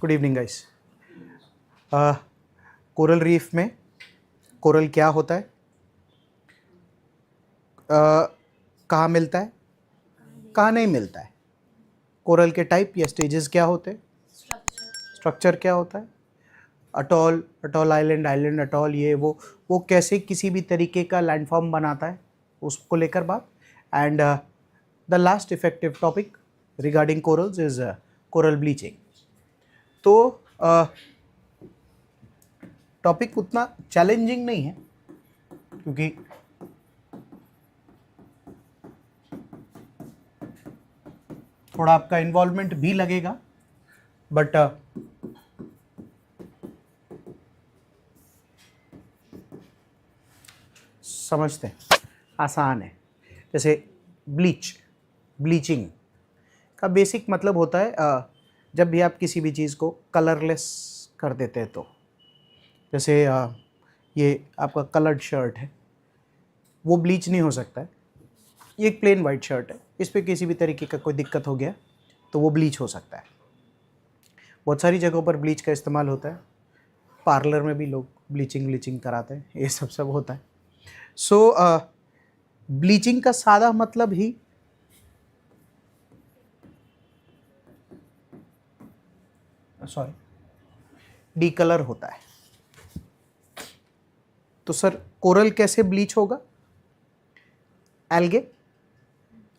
Good evening guys. Coral reef में coral क्या होता है, कहाँ मिलता है, कहाँ नहीं मिलता है, कोरल के टाइप या स्टेजेस क्या होते हैं, स्ट्रक्चर क्या होता है, atoll, atoll island, island atoll, ये वो कैसे किसी भी तरीके का लैंडफॉर्म बनाता है उसको लेकर बात। And the last effective topic regarding corals is coral bleaching. तो टॉपिक उतना चैलेंजिंग नहीं है क्योंकि थोड़ा आपका इन्वॉल्वमेंट भी लगेगा, बट समझते हैं, आसान है। जैसे ब्लीचिंग का बेसिक मतलब होता है जब भी आप किसी भी चीज़ को कलरलेस कर देते हैं, तो जैसे ये आपका कलर्ड शर्ट है, वो ब्लीच नहीं हो सकता है। ये एक प्लेन वाइट शर्ट है, इस पर किसी भी तरीके का कोई दिक्कत हो गया तो वो ब्लीच हो सकता है। बहुत सारी जगहों पर ब्लीच का इस्तेमाल होता है, पार्लर में भी लोग ब्लीचिंग कराते हैं, ये सब होता है। सो ब्लीचिंग का सादा मतलब ही डीकलर होता है। तो सर कोरल कैसे ब्लीच होगा? एल्गे,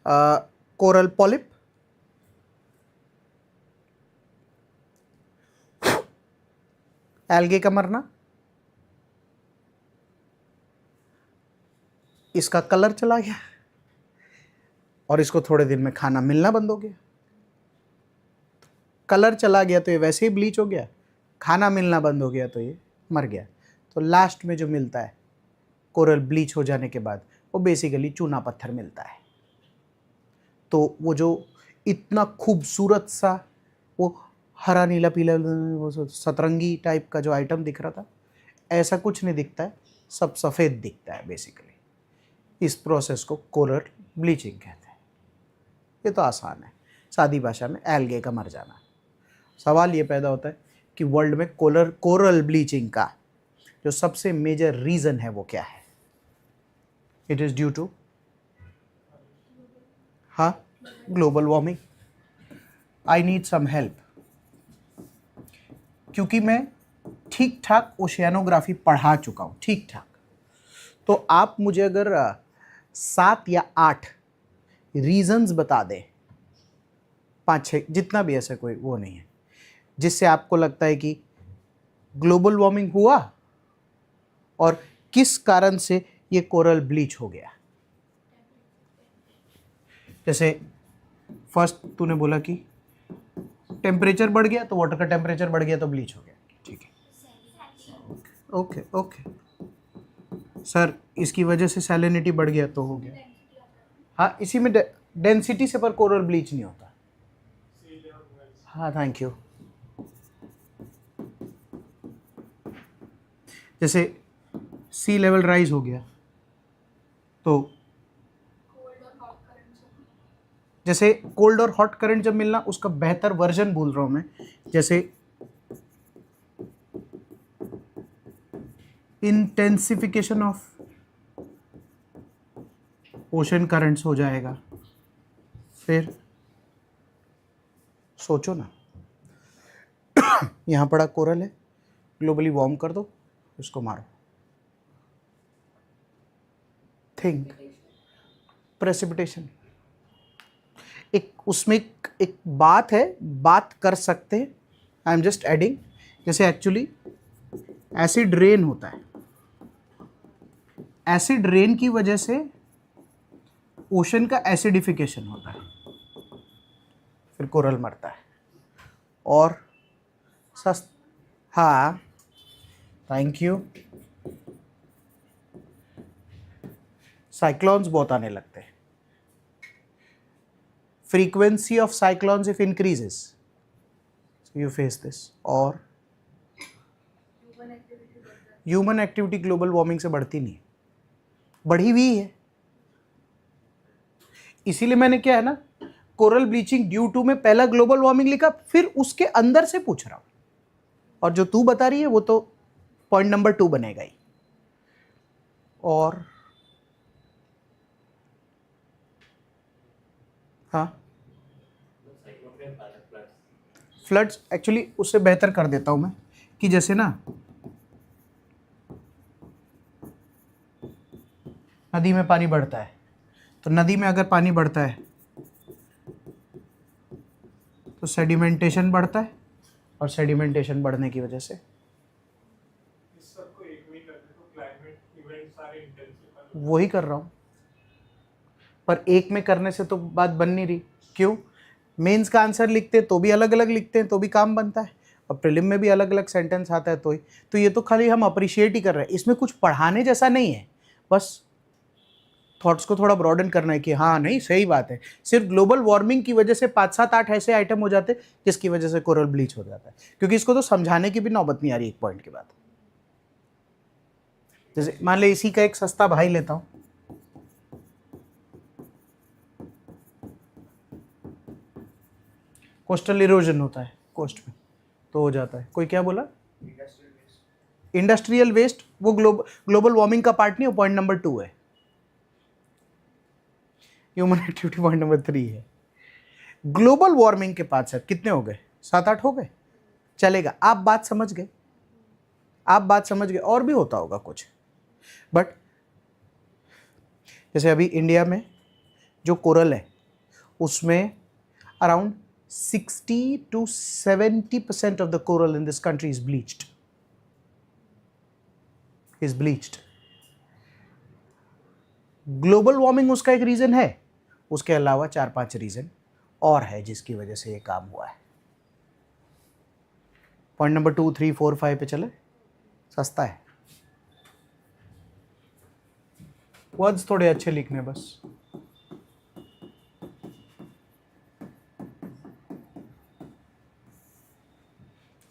कोरल पॉलिप, एल्गे का मरना, इसका कलर चला गया और इसको थोड़े दिन में खाना मिलना बंद हो गया। कलर चला गया तो ये वैसे ही ब्लीच हो गया, खाना मिलना बंद हो गया तो ये मर गया। तो लास्ट में जो मिलता है कोरल ब्लीच हो जाने के बाद, वो बेसिकली चूना पत्थर मिलता है। तो वो जो इतना खूबसूरत सा वो हरा नीला पीला वो सतरंगी टाइप का जो आइटम दिख रहा था, ऐसा कुछ नहीं दिखता है, सब सफ़ेद दिखता है बेसिकली। इस प्रोसेस को कोरल ब्लीचिंग कहते हैं। ये तो आसान है, सादी भाषा में एल्गे का मर जाना। सवाल ये पैदा होता है कि वर्ल्ड में कोरल ब्लीचिंग का जो सबसे मेजर रीज़न है वो क्या है? It is due to global warming. I need some help, क्योंकि मैं ठीक ठाक ओशियानोग्राफी पढ़ा चुका हूँ, ठीक ठाक। तो आप मुझे अगर 7 या 8 रीजंस बता दें, 5-6, जितना भी, ऐसा कोई वो नहीं है, जिससे आपको लगता है कि ग्लोबल वार्मिंग हुआ और किस कारण से ये कोरल ब्लीच हो गया। जैसे फर्स्ट तूने बोला कि टेम्परेचर बढ़ गया, तो वाटर का टेम्परेचर बढ़ गया तो ब्लीच हो गया, ठीक है, ओके ओके सर, इसकी वजह से सैलिनिटी बढ़ गया तो हो गया। हाँ, इसी में डेंसिटी से पर कोरल ब्लीच नहीं होता। हाँ, थैंक यू। जैसे सी लेवल राइज हो गया तो जैसे कोल्ड और हॉट करंट जब मिलना, उसका बेहतर वर्जन भूल रहा हूं मैं, जैसे इंटेंसिफिकेशन ऑफ ओशन करंट्स हो जाएगा। फिर सोचो ना, यहां पड़ा कोरल है, ग्लोबली वार्म कर दो, इसको मारो, थिंक प्रेसिपिटेशन। एक उसमें एक बात है, बात कर सकते हैं, आई एम जस्ट एडिंग। जैसे एक्चुअली एसिड रेन होता है, एसिड रेन की वजह से ओशन का एसिडिफिकेशन होता है, फिर कोरल मरता है। और हाँ, थैंक यू। साइक्लोन्स बहुत आने लगते हैं, frequency of cyclones if increases, so you face this। और ह्यूमन एक्टिविटी ग्लोबल वार्मिंग से बढ़ती नहीं, बढ़ी हुई है। इसीलिए मैंने क्या है ना, कोरल ब्लीचिंग ड्यू टू में पहला ग्लोबल वार्मिंग लिखा, फिर उसके अंदर से पूछ रहा हूं। और जो तू बता रही है वो तो पॉइंट नंबर 2 बनेगा ही। और हाँ, फ्लड्स एक्चुअली उससे बेहतर कर देता हूं मैं कि जैसे ना नदी में पानी बढ़ता है, तो नदी में अगर पानी बढ़ता है तो सेडिमेंटेशन बढ़ता है, और सेडिमेंटेशन बढ़ने की वजह से वही कर रहा हूं, पर एक में करने से तो बात बन नहीं रही। क्यों? मेंस का आंसर लिखते तो भी अलग अलग लिखते हैं तो भी काम बनता है, और प्रीलिम में भी अलग अलग सेंटेंस आता है तो ही। तो ये तो खाली हम अप्रिशिएट ही कर रहे हैं, इसमें कुछ पढ़ाने जैसा नहीं है, बस थॉट्स को थोड़ा ब्रॉडन करना है कि हाँ नहीं सही बात है। सिर्फ ग्लोबल वार्मिंग की वजह से 5, 7, 8 ऐसे आइटम हो जाते जिसकी वजह से कोरल ब्लीच हो जाता है, क्योंकि इसको तो समझाने की भी नौबत नहीं आ रही एक पॉइंट के बाद। जैसे मान ले इसी का एक सस्ता भाई लेता हूं, कोस्टल इरोजन होता है कोस्ट में तो हो जाता है। कोई क्या बोला? इंडस्ट्रियल वेस्ट वो ग्लोबल वार्मिंग का पार्ट नहीं, वो पॉइंट नंबर 2 है। ह्यूमन एक्टिविटी पॉइंट नंबर 3 है। ग्लोबल वार्मिंग के 5 7 कितने हो गए? 7 8 हो गए, चलेगा। आप बात समझ गए, आप बात समझ गए। और भी होता होगा कुछ, बट जैसे अभी इंडिया में जो कोरल है उसमें around 60 to 70% of the coral in this country is bleached. Global warming उसका एक रीजन है, उसके अलावा 4-5 रीजन और है जिसकी वजह से ये काम हुआ है। पॉइंट नंबर 2 3 4 5 पे चले, सस्ता है। वर्ड्स थोड़े अच्छे लिखने बस।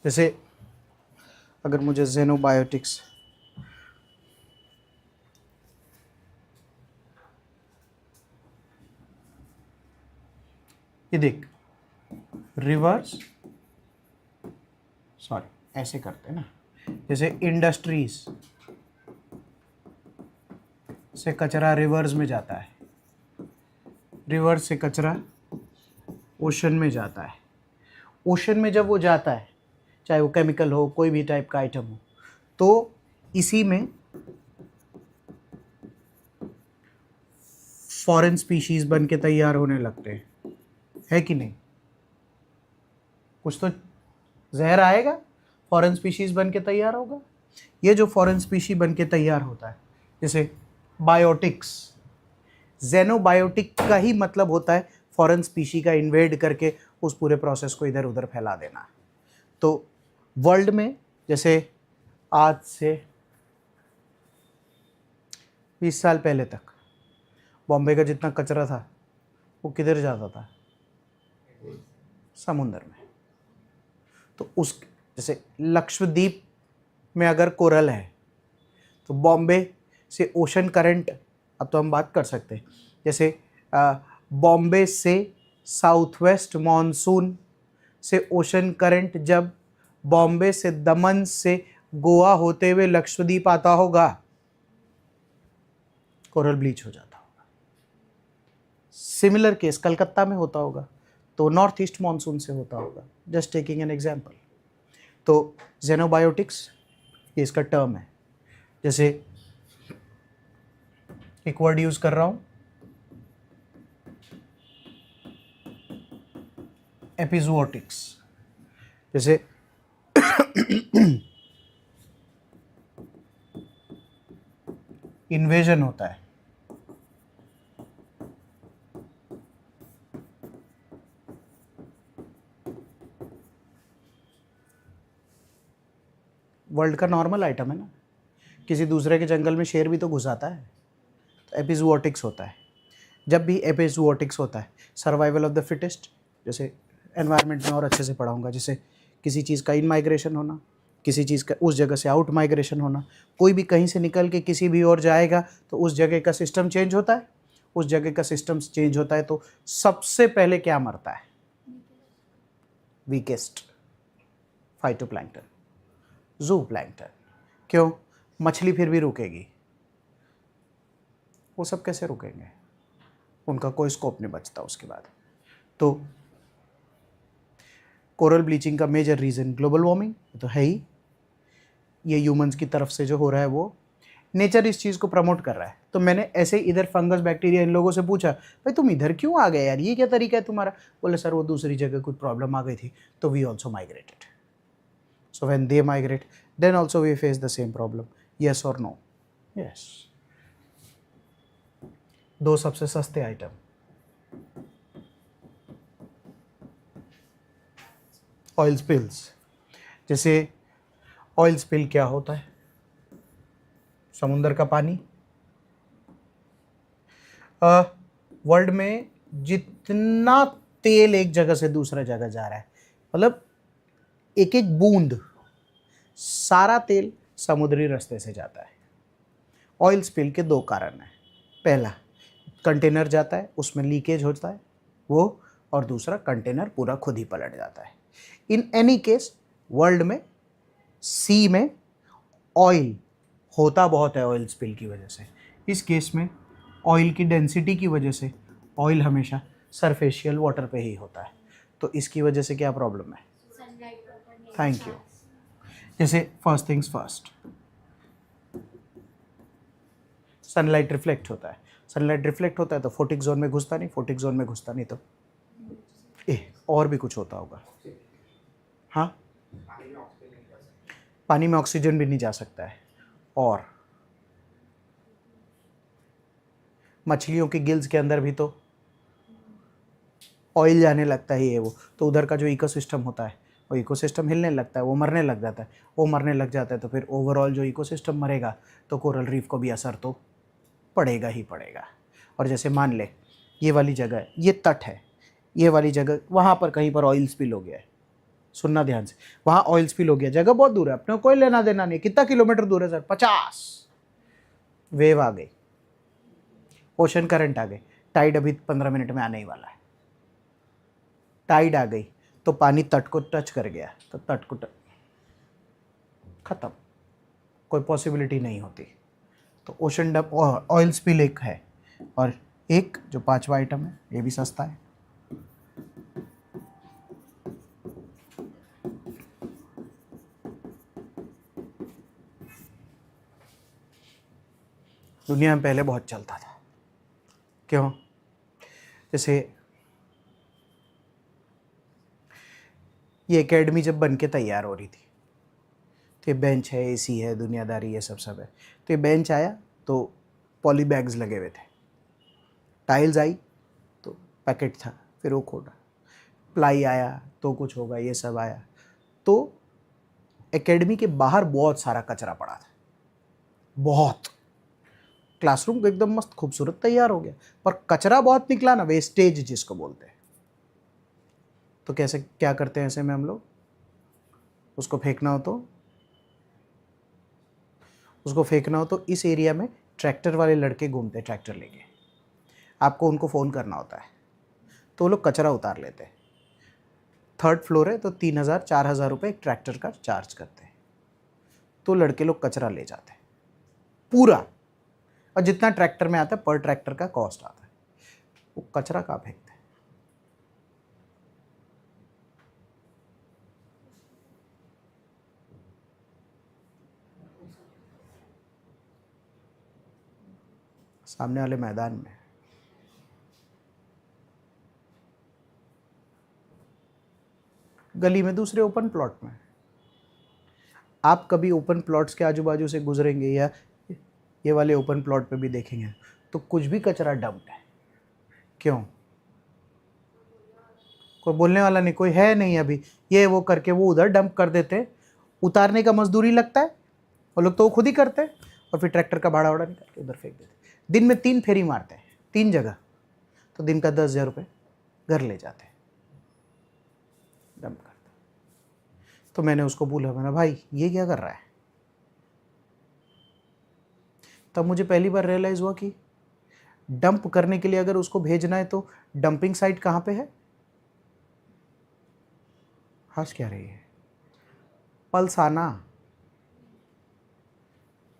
जैसे अगर मुझे ज़ेनोबायोटिक्स, ये देख, रिवर्स, सॉरी ऐसे करते हैं ना, जैसे इंडस्ट्रीज से कचरा रिवर्स में जाता है, रिवर्स से कचरा ओशन में जाता है। ओशन में जब वो जाता है, चाहे वो केमिकल हो, कोई भी टाइप का आइटम हो, तो इसी में फॉरेन स्पीशीज बन के तैयार होने लगते हैं, है कि नहीं? कुछ तो जहर आएगा, फॉरेन स्पीशीज बन के तैयार होगा। ये जो फॉरेन स्पीशी बन के तैयार होता है, जैसे बायोटिक्स, जेनोबायोटिक का ही मतलब होता है फॉरेन स्पीशी का इन्वेड करके उस पूरे प्रोसेस को इधर उधर फैला देना। तो वर्ल्ड में जैसे आज से 20 साल पहले तक बॉम्बे का जितना कचरा था वो किधर जाता था? समुद्र में। तो उस जैसे लक्षद्वीप में अगर कोरल है तो बॉम्बे से ओशन करंट, अब तो हम बात कर सकते हैं, जैसे बॉम्बे से साउथ वेस्ट मॉनसून से ओशन करंट जब बॉम्बे से दमन से गोवा होते हुए लक्षद्वीप आता होगा, कोरल ब्लीच हो जाता होगा। सिमिलर केस कलकत्ता में होता होगा तो नॉर्थ ईस्ट मॉनसून से होता होगा, जस्ट टेकिंग एन एग्जाम्पल। तो जेनोबायोटिक्स ये इसका टर्म है। जैसे एक वर्ड यूज कर रहा हूं, एपिजोटिक्स। जैसे इन्वेजन होता है, वर्ल्ड का नॉर्मल आइटम है ना, किसी दूसरे के जंगल में शेर भी तो घुस आता है, तो एपिजोटिक्स होता है। जब भी एपिजोटिक्स होता है, सर्वाइवल ऑफ द फिटेस्ट, जैसे एनवायरनमेंट में और अच्छे से पढ़ाऊंगा, जैसे किसी चीज़ का इन माइग्रेशन होना, किसी चीज़ का उस जगह से आउट माइग्रेशन होना, कोई भी कहीं से निकल के किसी भी और जाएगा तो उस जगह का सिस्टम चेंज होता है, उस जगह का सिस्टम चेंज होता है तो सबसे पहले क्या मरता है? Weakest, phytoplankton. जू प्लैंकटन। क्यों? मछली फिर भी रुकेगी, वो सब कैसे रुकेंगे? उनका कोई स्कोप नहीं बचता उसके बाद। तो कोरल ब्लीचिंग का मेजर रीज़न ग्लोबल वार्मिंग तो है ही, ये ह्यूमंस की तरफ से जो हो रहा है वो नेचर इस चीज़ को प्रमोट कर रहा है। तो मैंने ऐसे इधर फंगस बैक्टीरिया इन लोगों से पूछा, भाई तुम इधर क्यों आ गए यार, ये क्या तरीका है तुम्हारा? बोले सर वो दूसरी जगह कुछ प्रॉब्लम आ गई थी तो we also migrated. So when they migrate then also we face the same problem. Yes और नो? यस। दो सबसे सस्ते आइटम, ऑयल स्पिल्स। जैसे ऑयल स्पिल क्या होता है? समुद्र का पानी। वर्ल्ड में जितना तेल एक जगह से दूसरा जगह जा रहा है, मतलब एक एक बूंद, सारा तेल समुद्री रास्ते से जाता है। ऑयल स्पिल के दो कारण हैं। पहला, कंटेनर जाता है उसमें लीकेज होता है वो, और दूसरा कंटेनर पूरा खुद ही पलट जाता है। इन एनी केस वर्ल्ड में सी में ऑयल होता बहुत है ऑयल स्पिल की वजह से। इस केस में ऑयल की डेंसिटी की वजह से ऑयल हमेशा सरफेशियल वाटर पे ही होता है। तो इसकी वजह से क्या प्रॉब्लम है? Thank you. जैसे first things first, sunlight reflect होता है। सनलाइट रिफ्लेक्ट होता है तो फोटिक जोन में घुसता नहीं, फोटिक जोन में घुसता नहीं तो और भी कुछ होता होगा। हाँ, पानी में ऑक्सीजन भी नहीं जा सकता है, और मछलियों की गिल्स के अंदर भी तो ऑयल जाने लगता है ये वो, तो उधर का जो इकोसिस्टम होता है वो इकोसिस्टम हिलने लगता है, वो मरने लग जाता है। वो मरने लग जाता है तो फिर ओवरऑल जो इकोसिस्टम मरेगा तो कोरल रीफ को भी असर तो पड़ेगा ही पड़ेगा। और जैसे मान ले ये वाली जगह है, ये तट है, ये वाली जगह वहाँ पर कहीं पर ऑयल स्पिल हो गया है, सुनना ध्यान से, वहाँ ऑयल स्पिल हो गया, जगह बहुत दूर है, अपने को कोई लेना देना नहीं। कितना किलोमीटर दूर है सर? 50। वेव आ गई, ओशन करंट आ गई, टाइड अभी 15 मिनट में आने ही वाला है। टाइड आ गई तो पानी तट को टच कर गया, तो तट को खत्म, कोई पॉसिबिलिटी नहीं होती। तो ओशन डंप और ऑयल स्पिल एक है, और एक जो पांचवा आइटम है ये भी सस्ता है, दुनिया में पहले बहुत चलता था। क्यों? जैसे ये एकेडमी जब बन के तैयार हो रही थी तो ये बेंच है, एसी है, दुनियादारी, ये सब है। तो ये बेंच आया तो पॉली बैग्स लगे हुए थे, टाइल्स आई तो पैकेट था, फिर वो खोटा, प्लाई आया तो कुछ होगा, ये सब आया। तो एकेडमी के बाहर बहुत सारा कचरा पड़ा था, बहुत। क्लासरूम एकदम मस्त खूबसूरत तैयार हो गया, पर कचरा बहुत निकला ना, वेस्टेज जिसको बोलते हैं। तो कैसे क्या करते हैं ऐसे में हम लोग? उसको फेंकना हो तो इस एरिया में ट्रैक्टर वाले लड़के घूमते हैं, ट्रैक्टर लेके, आपको उनको फ़ोन करना होता है तो वो लोग कचरा उतार लेते हैं। 3rd फ्लोर है तो 3000-4000 रुपये एक ट्रैक्टर का चार्ज करते हैं। तो लड़के लोग कचरा ले जाते हैं पूरा, और जितना ट्रैक्टर में आता है पर ट्रैक्टर का कॉस्ट आता है। वो कचरा कहाँ फेंकते हैं? सामने वाले मैदान में। गली में, दूसरे ओपन प्लॉट में। आप कभी ओपन प्लॉट्स के आजू बाजू से गुजरेंगे या ये वाले ओपन प्लॉट पे भी देखेंगे तो कुछ भी कचरा डंप्ड है। क्यों? कोई बोलने वाला नहीं, कोई है नहीं अभी, ये वो करके वो उधर डंप कर देते, उतारने का मजदूरी लगता है, वो लोग तो वो खुद ही करते हैं, और फिर ट्रैक्टर का भाड़ा वाड़ा निकाल के उधर फेंक देते। दिन में 3 फेरी मारते हैं, 3 जगह, तो दिन का 10,000 रुपये घर ले जाते हैं, डंप करते। तो मैंने उसको बोला, मैंने भाई ये क्या कर रहा है? तब मुझे पहली बार रियलाइज़ हुआ कि डंप करने के लिए अगर उसको भेजना है तो डंपिंग साइट कहाँ पे है? हंस क्या रही है? पल्साना।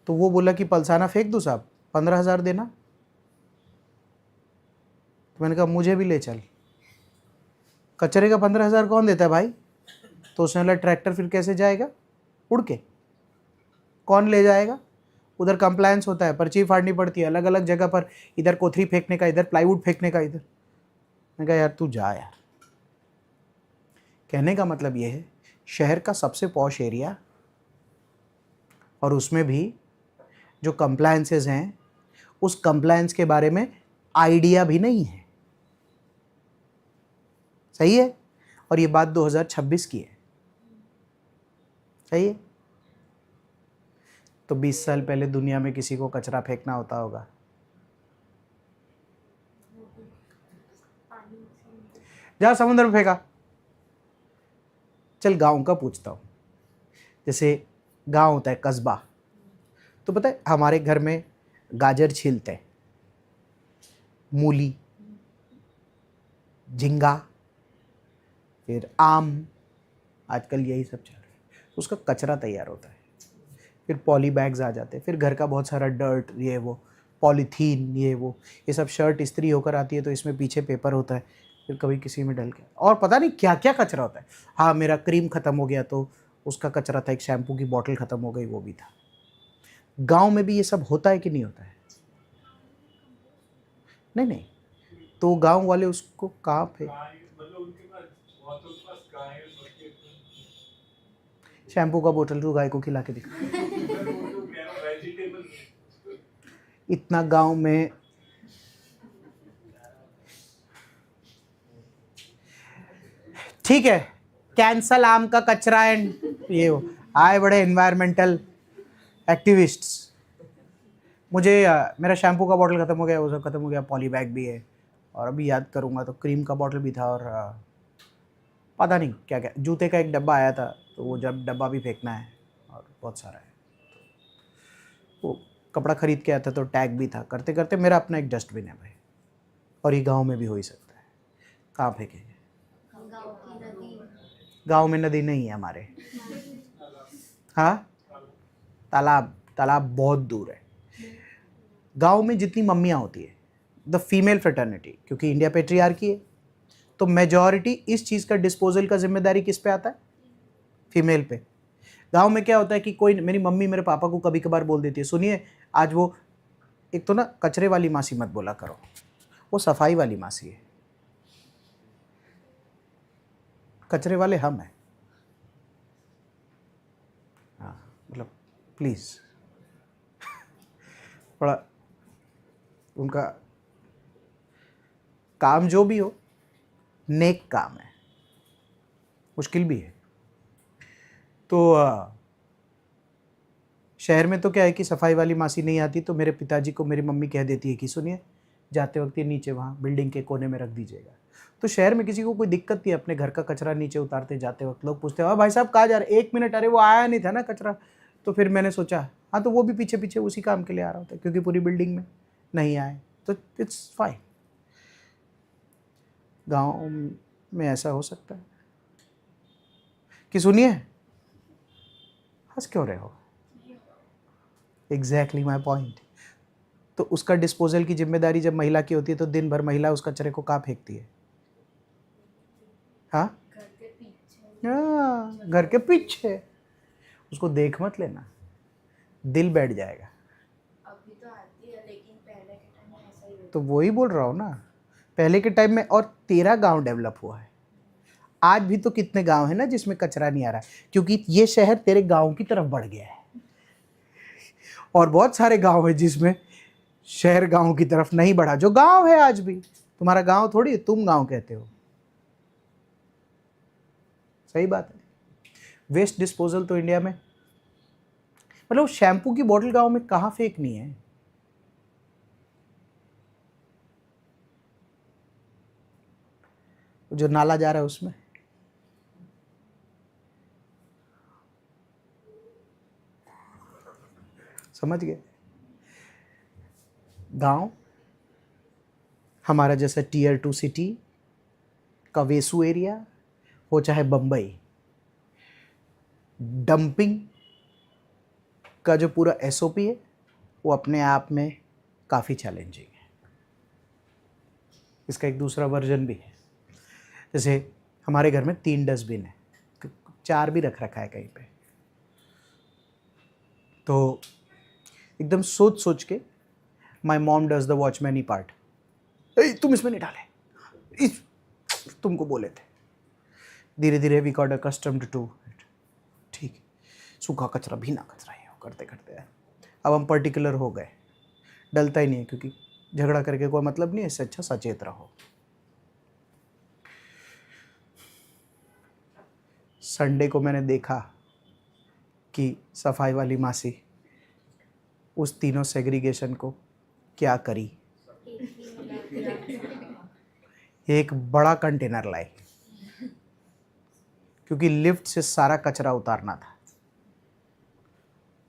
तो वो बोला कि पलसाना फेंक दूँ साहब, 15,000 देना। तो मैंने कहा मुझे भी ले चल। कचरे का 15,000 कौन देता है भाई? तो उसने बोला ट्रैक्टर फिर कैसे जाएगा उड़ के, कौन ले जाएगा? उधर कंप्लायंस होता है, पर्ची फाड़नी पड़ती है अलग अलग जगह पर, इधर कोथरी फेंकने का, इधर प्लाईवुड फेंकने का, इधर। मैं कहा यार तू जा यार। कहने का मतलब ये है, शहर का सबसे पॉश एरिया और उसमें भी जो कंप्लायंसेस हैं, उस कंप्लायंस के बारे में आइडिया भी नहीं है। सही है? और ये बात 2026 की है। सही है? तो 20 साल पहले दुनिया में किसी को कचरा फेंकना होता होगा? जा समुद्र में फेंका। चल गांव का पूछता हूँ। जैसे गांव होता है, कस्बा, तो पता है हमारे घर में गाजर छीलते हैं, मूली, झींगा, फिर आम, आजकल यही सब चल रहा है। उसका कचरा तैयार होता है, फिर पॉली बैग्स आ जाते हैं, फिर घर का बहुत सारा डर्ट, ये वो पॉलीथीन, ये सब शर्ट इस्त्री होकर आती है तो इसमें पीछे पेपर होता है, फिर कभी किसी में डल गया, और पता नहीं क्या क्या कचरा होता है। हाँ, मेरा क्रीम ख़त्म हो गया तो उसका कचरा था, एक शैम्पू की बॉटल ख़त्म हो गई वो भी था। गांव में भी ये सब होता है कि नहीं होता है? नहीं नहीं, तो गांव वाले उसको कहाँ पे, शैम्पू का बोतल तू गाय को खिला के दिखा। इतना गांव में ठीक है, कैंसल आम का कचरा एंड ये हो आए बड़े एनवायरमेंटल एक्टिविस्ट्स। मुझे मेरा शैम्पू का बॉटल ख़त्म हो गया, वो सब ख़त्म हो गया, पॉली बैग भी है, और अभी याद करूँगा तो क्रीम का बॉटल भी था, और पता नहीं क्या क्या, जूते का एक डब्बा आया था तो वो जब डब्बा भी फेंकना है, और बहुत सारा है। वो कपड़ा ख़रीद के आया था तो टैग भी था, करते करते मेरा अपना एक डस्टबिन है भाई। और ये गांव में भी हो ही सकता है। कहाँ फेंकेंगे? गांव में नदी नहीं है हमारे। हाँ, तालाब, तालाब बहुत दूर है। गांव में जितनी मम्मियाँ होती है, द फीमेल फ्रेटर्निटी, क्योंकि इंडिया पेट्रियार्की है, तो मेजॉरिटी इस चीज़ का डिस्पोजल का जिम्मेदारी किस पे आता है? फीमेल पे। गांव में क्या होता है कि कोई, मेरी मम्मी मेरे पापा को कभी कभार बोल देती है, सुनिए आज वो, एक तो ना कचरे वाली मासी मत बोला करो, वो सफाई वाली मासी है, कचरे वाले हम हैं। हाँ, मतलब प्लीज़ थोड़ा उनका काम जो भी हो, नेक काम है, मुश्किल भी है। तो शहर में तो क्या है कि सफाई वाली मासी नहीं आती, तो मेरे पिताजी को मेरी मम्मी कह देती है कि सुनिए जाते वक्त ये नीचे वहाँ बिल्डिंग के कोने में रख दीजिएगा। तो शहर में किसी को कोई दिक्कत नहीं है, अपने घर का कचरा नीचे उतारते जाते वक्त लोग पूछते हैं भाई साहब कहाँ जा रहे, 1 मिनट, अरे वो आया नहीं था ना कचरा। तो फिर मैंने सोचा हाँ, तो वो भी पीछे पीछे उसी काम के लिए आ रहा होता है, क्योंकि पूरी बिल्डिंग में नहीं आए तो इट्स फाइन। गाँव में ऐसा हो सकता है कि सुनिए, हंस क्यों रहे हो? Exactly my point. तो उसका डिस्पोजल की जिम्मेदारी जब महिला की होती है तो दिन भर महिला उस कचरे को कहाँ फेंकती है? हाँ, घर के पीछे। उसको देख मत लेना, दिल बैठ जाएगा। अभी तो आती है लेकिन पहले के टाइम में ऐसा ही होता। तो वही बोल रहा हूँ ना, पहले के टाइम में, और तेरा गांव डेवलप हुआ है। आज भी तो कितने गांव है ना जिसमें कचरा नहीं आ रहा है, क्योंकि ये शहर तेरे गांव की तरफ बढ़ गया है। और बहुत सारे गांव है जिसमें शहर गांव की तरफ नहीं बढ़ा, जो गांव है आज भी। तुम्हारा गांव थोड़ी, तुम गांव कहते हो। सही बात है। वेस्ट डिस्पोजल तो इंडिया में, मतलब शैम्पू की बोतल गांव में कहाँ फेंकनी है? जो नाला जा रहा है उसमें। समझ गए? गांव हमारा जैसा टीयर 2 सिटी का वेसू एरिया हो चाहे बम्बई, डंपिंग का जो पूरा एसओपी है वो अपने आप में काफ़ी चैलेंजिंग है। इसका एक दूसरा वर्जन भी है। जैसे हमारे घर में 3 डस्टबिन है, 4 भी रख रखा है कहीं पे। तो एकदम सोच सोच के my mom does the watchman part, तुम इसमें नहीं डाले, तुमको बोले थे। धीरे धीरे we got accustomed to it. ठीक, सूखा कचरा भीना कचरा ही हो करते करते अब हम पर्टिकुलर हो गए। डलता ही नहीं है, क्योंकि झगड़ा करके कोई मतलब नहीं है, इससे अच्छा सचेत रहो। संडे को मैंने देखा कि सफाई वाली मासी उस तीनों सेग्रीगेशन को क्या करी। एक बड़ा कंटेनर लाई, क्योंकि लिफ्ट से सारा कचरा उतारना था,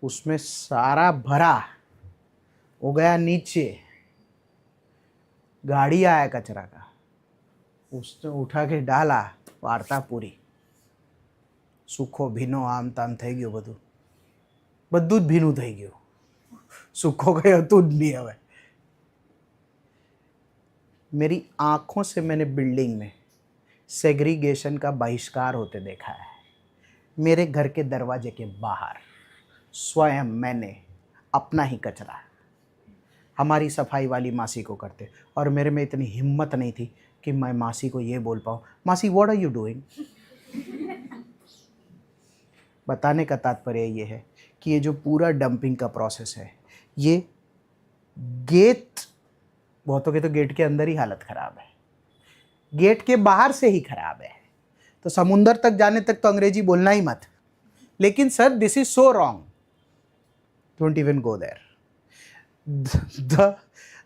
उसमें सारा भरा हो गया नीचे। गाड़ी आया कचरा का, उसने उठा के डाला, वार्ता पूरी। सूखो भीनो आम ताम થઈ ગયો, બધું જ ભીનું થઈ ગયું। सूखो गए હતું જ नहीं। હવે मेरी आंखों से मैंने बिल्डिंग में सेग्रीगेशन का बहिष्कार होते देखा है। मेरे घर के दरवाजे के बाहर स्वयं मैंने अपना ही कचरा हमारी सफाई वाली मासी को करते, और मेरे में इतनी हिम्मत नहीं थी कि मैं मासी को ये बोल पाऊँ, मासी व्हाट आर यू डूइंग। बताने का तात्पर्य ये है कि ये जो पूरा डंपिंग का प्रोसेस है, ये गेट, बहुतों के तो गेट के अंदर ही हालत ख़राब है, गेट के बाहर से ही ख़राब है। तो समुंदर तक जाने तक तो अंग्रेजी बोलना ही मत। लेकिन sir this is so wrong, don't even go there.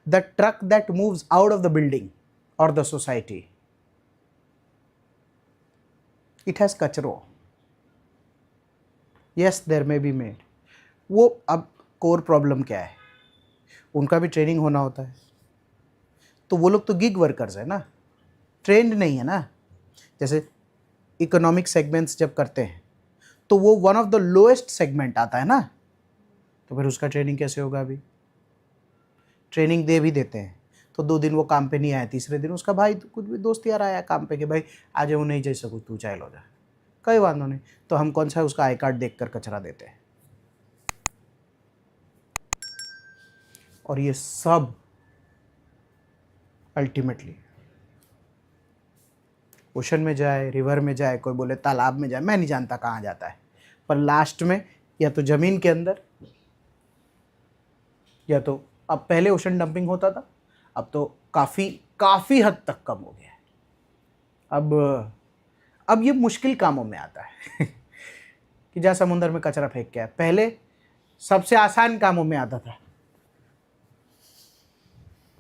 The truck that moves out of the building और द सोसाइटी, इट हैज़ कचरो। Yes there may be made. वो अब कोर प्रॉब्लम क्या है, उनका भी ट्रेनिंग होना होता है। तो वो लोग तो गिग वर्कर्स है ना, ट्रेंड नहीं है ना। जैसे इकोनॉमिक सेगमेंट्स जब करते हैं तो वो one of the lowest segment आता है ना, तो फिर उसका ट्रेनिंग कैसे होगा। अभी ट्रेनिंग दे भी देते हैं तो 2 दिन वो काम पे नहीं आया, तीसरे दिन उसका भाई कुछ भी दोस्त यार आया काम पे कि भाई आज वो नहीं जा सकूँ, तू चाहे लो जा, कोई वांधो नहीं। तो हम कौन सा उसका आई कार्ड देखकर कचरा देते हैं। और ये सब अल्टीमेटली ओशन में जाए, रिवर में जाए, कोई बोले तालाब में जाए, मैं नहीं जानता कहाँ जाता है, पर लास्ट में या तो ज़मीन के अंदर, या तो अब पहले ओशन डंपिंग होता था, अब तो काफ़ी हद तक कम हो गया है। अब ये मुश्किल कामों में आता है कि जहाँ समुंदर में कचरा फेंक के आए। पहले सबसे आसान कामों में आता था,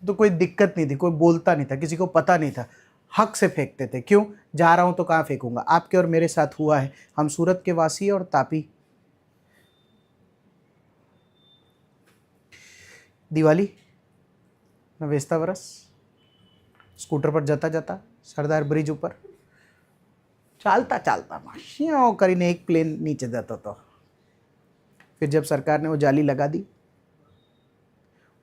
तो कोई दिक्कत नहीं थी, कोई बोलता नहीं था, किसी को पता नहीं था, हक से फेंकते थे। क्यों, जा रहा हूँ तो कहाँ फेंकूंगा। आपके और मेरे साथ हुआ है, हम सूरत के वासी और तापी। दिवाली में वेस्ता वरस स्कूटर पर जता जता सरदार ब्रिज ऊपर चालता चालता श्यों કરીને एक प्लेन नीचे जाता था। फिर जब सरकार ने वो जाली लगा दी,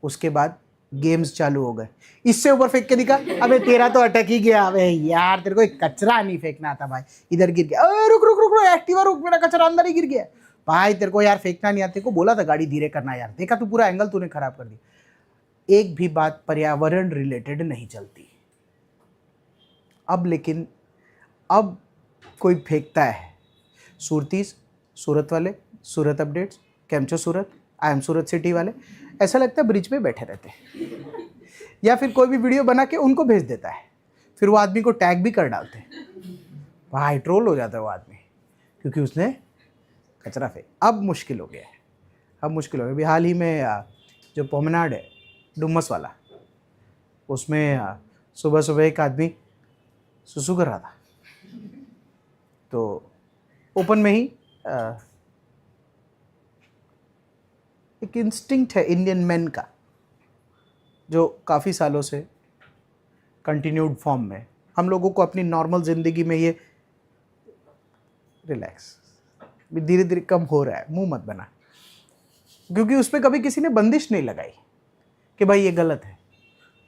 उसके बाद गेम्स चालू हो गए। इससे ऊपर फेंक के दिखा, अबे तेरा तो अटक ही गया, अबे यार तेरे को एक कचरा नहीं फेंकना था भाई, इधर गिर गया, अरे रुक रुक रुक रुक, एक्टिवा रुक, मेरा कचरा अंदर ही गिर गया। भाई तेरे को यार फेंकना नहीं आता, तेरे को बोला था गाड़ी धीरे करना यार, देखा तू पूरा एंगल तूने खराब कर दिया। एक भी बात पर्यावरण रिलेटेड नहीं चलती। अब लेकिन अब कोई फेंकता है, सुरतीस, सूरत वाले, सूरत अपडेट्स, कैमचो Surat, I am Surat city वाले, ऐसा लगता है ब्रिज पे बैठे रहते हैं। या फिर कोई भी वीडियो बना के उनको भेज देता है, फिर वो आदमी को टैग भी कर डालते हैं, भाई ट्रोल हो जाता है वो आदमी, क्योंकि उसने कचरा फेंक। अब मुश्किल हो गया है, अब मुश्किल हो गया। अभी हाल ही में जो पोमनाड है डुमस वाला, उसमें सुबह सुबह एक आदमी सुसु कर रहा था, तो ओपन में ही एक इंस्टिंक्ट है इंडियन मैन का, जो काफ़ी सालों से कंटिन्यूड फॉर्म में हम लोगों को अपनी नॉर्मल ज़िंदगी में ये रिलैक्स धीरे धीरे कम हो रहा है, मुंह मत बना, क्योंकि उस पर कभी किसी ने बंदिश नहीं लगाई कि भाई ये गलत है,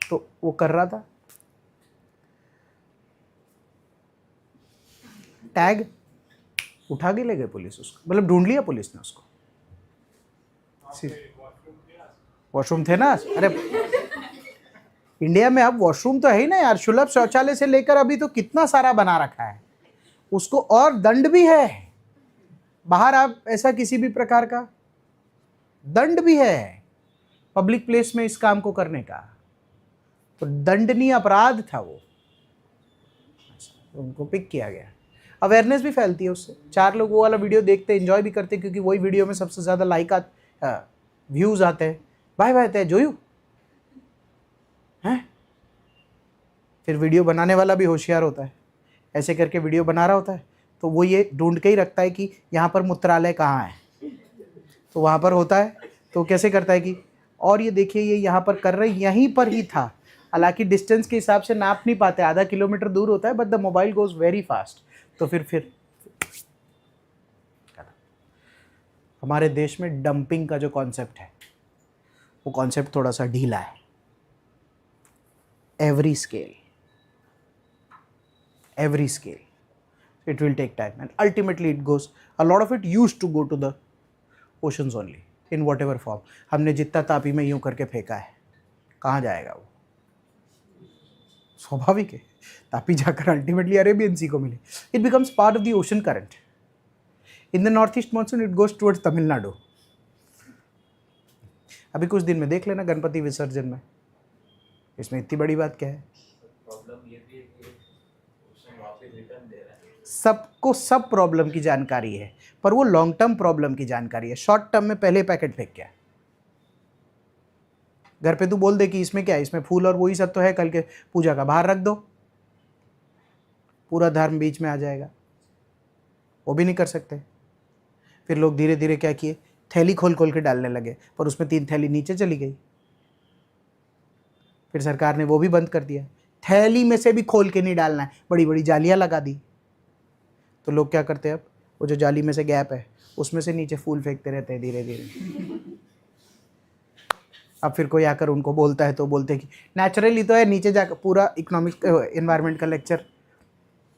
तो वो कर रहा था। टैग उठा के ले गए पुलिस उसको, मतलब ढूंढ लिया पुलिस ने उसको। वॉशरूम थे ना, अरे इंडिया में अब वॉशरूम तो है ही ना यार, सुलभ शौचालय से लेकर अभी तो कितना सारा बना रखा है, उसको और दंड भी है। बाहर आप ऐसा किसी भी प्रकार का दंड भी है पब्लिक प्लेस में इस काम को करने का, तो दंडनीय अपराध था वो, उनको पिक किया गया। अवेयरनेस भी फैलती है उससे, 4 लोग वो वाला वीडियो देखते एंजॉय भी करते, क्योंकि वही वीडियो में सबसे ज़्यादा लाइक व्यूज़ आते हैं। भाई भाई तय जोयू हैं, फिर वीडियो बनाने वाला भी होशियार होता है, ऐसे करके वीडियो बना रहा होता है, तो वो ये ढूंढ के ही रखता है कि यहाँ पर मूत्रालय कहाँ है, तो वहाँ पर होता है, तो कैसे करता है कि और ये देखिए ये यहाँ पर कर रहे, यहीं पर ही था। हालांकि डिस्टेंस के हिसाब से नाप नहीं पाते, आधा किलोमीटर दूर होता है, but the mobile goes very fast, तो फिर हमारे देश में डंपिंग का जो कॉन्सेप्ट है वो कॉन्सेप्ट थोड़ा सा ढीला है। every scale it will take time and ultimately it goes, a lot of it used to go to the oceans only in whatever form। हमने जितना तापी में यूं करके फेंका है, कहाँ जाएगा वो? स्वाभाविक है, तापी जाकर अल्टीमेटली अरेबियन सी को मिले, it becomes part of the ocean current। in the northeast monsoon it goes towards Tamil Nadu. अभी कुछ दिन में देख लेना गणपति विसर्जन में, इसमें इतनी बड़ी बात क्या है? प्रॉब्लम ये भी है कि ओशन वापस रिटर्न दे रहा है। सबको सब प्रॉब्लम की जानकारी है, पर वो लॉन्ग टर्म प्रॉब्लम की जानकारी है। शॉर्ट टर्म में पहले पैकेट फेंक क्या, घर पे तू बोल दे कि इसमें क्या है, इसमें फूल और वही सब तो है, कल के पूजा का बाहर रख दो, पूरा धर्म बीच में आ जाएगा। वो भी नहीं कर सकते। फिर लोग धीरे धीरे क्या किए, थैली खोल खोल के डालने लगे, पर उसमें 3 थैली नीचे चली गई। फिर सरकार ने वो भी बंद कर दिया, थैली में से भी खोल के नहीं डालना है, बड़ी बड़ी जालियां लगा दी। तो लोग क्या करते हैं, अब वो जो जाली में से गैप है उसमें से नीचे फूल फेंकते रहते हैं धीरे धीरे। अब फिर कोई आकर उनको बोलता है तो बोलते हैं कि नेचुरली तो है, नीचे जाकर पूरा इकोनॉमिक एनवायरनमेंट का लेक्चर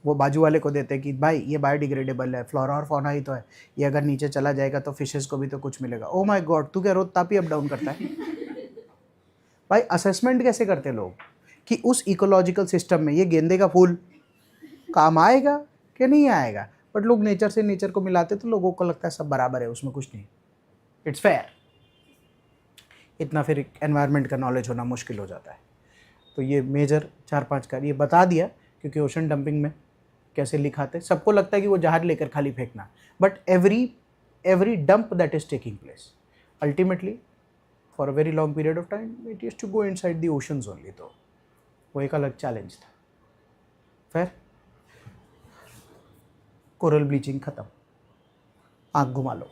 वो बाजू वाले को देते हैं कि भाई ये बायोडिग्रेडेबल है, फ्लोरा और फौना ही तो है, ये अगर नीचे चला जाएगा तो फिशेस को भी तो कुछ मिलेगा। ओ माय गॉड, तू क्या रोज तापी अप डाउन करता है? भाई असेसमेंट कैसे करते लोग कि उस इकोलॉजिकल सिस्टम में ये गेंदे का फूल काम आएगा कि नहीं आएगा? बट लोग नेचर से नेचर को मिलाते तो लोगों को लगता है सब बराबर है, उसमें कुछ नहीं, इट्स फेयर। इतना फिर एनवायरनमेंट का नॉलेज होना मुश्किल हो जाता है। तो ये मेजर 4-5 का ये बता दिया, क्योंकि ओशन डंपिंग में कैसे लिखाते, सबको लगता है कि वो जहाज लेकर खाली फेंकना, but every dump that is taking place ultimately for a very long period of time it used to go inside the oceans only। तो वो एक अलग चैलेंज था। फिर कोरल ब्लीचिंग खत्म, आँख घुमा लो।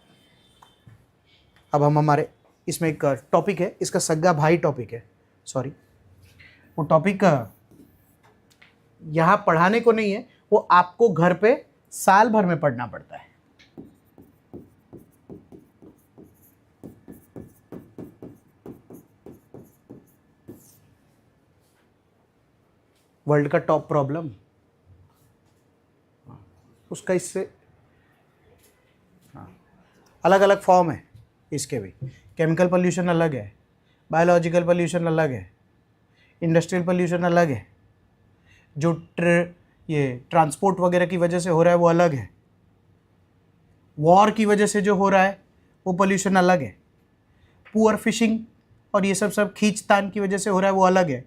अब हम हमारे इसमें एक टॉपिक है, इसका सग्गा भाई टॉपिक है, सॉरी वो टॉपिक यहाँ पढ़ाने को नहीं है, वो आपको घर पे साल भर में पढ़ना पड़ता है। वर्ल्ड का टॉप प्रॉब्लम उसका, इससे अलग अलग फॉर्म है इसके भी। केमिकल पोल्यूशन अलग है, बायोलॉजिकल पोल्यूशन अलग है, इंडस्ट्रियल पोल्यूशन अलग है, जो ये ट्रांसपोर्ट वगैरह की वजह से हो रहा है वो अलग है, वॉर की वजह से जो हो रहा है वो पोल्यूशन अलग है, पुअर फिशिंग और ये सब खींचतान की वजह से हो रहा है वो अलग है।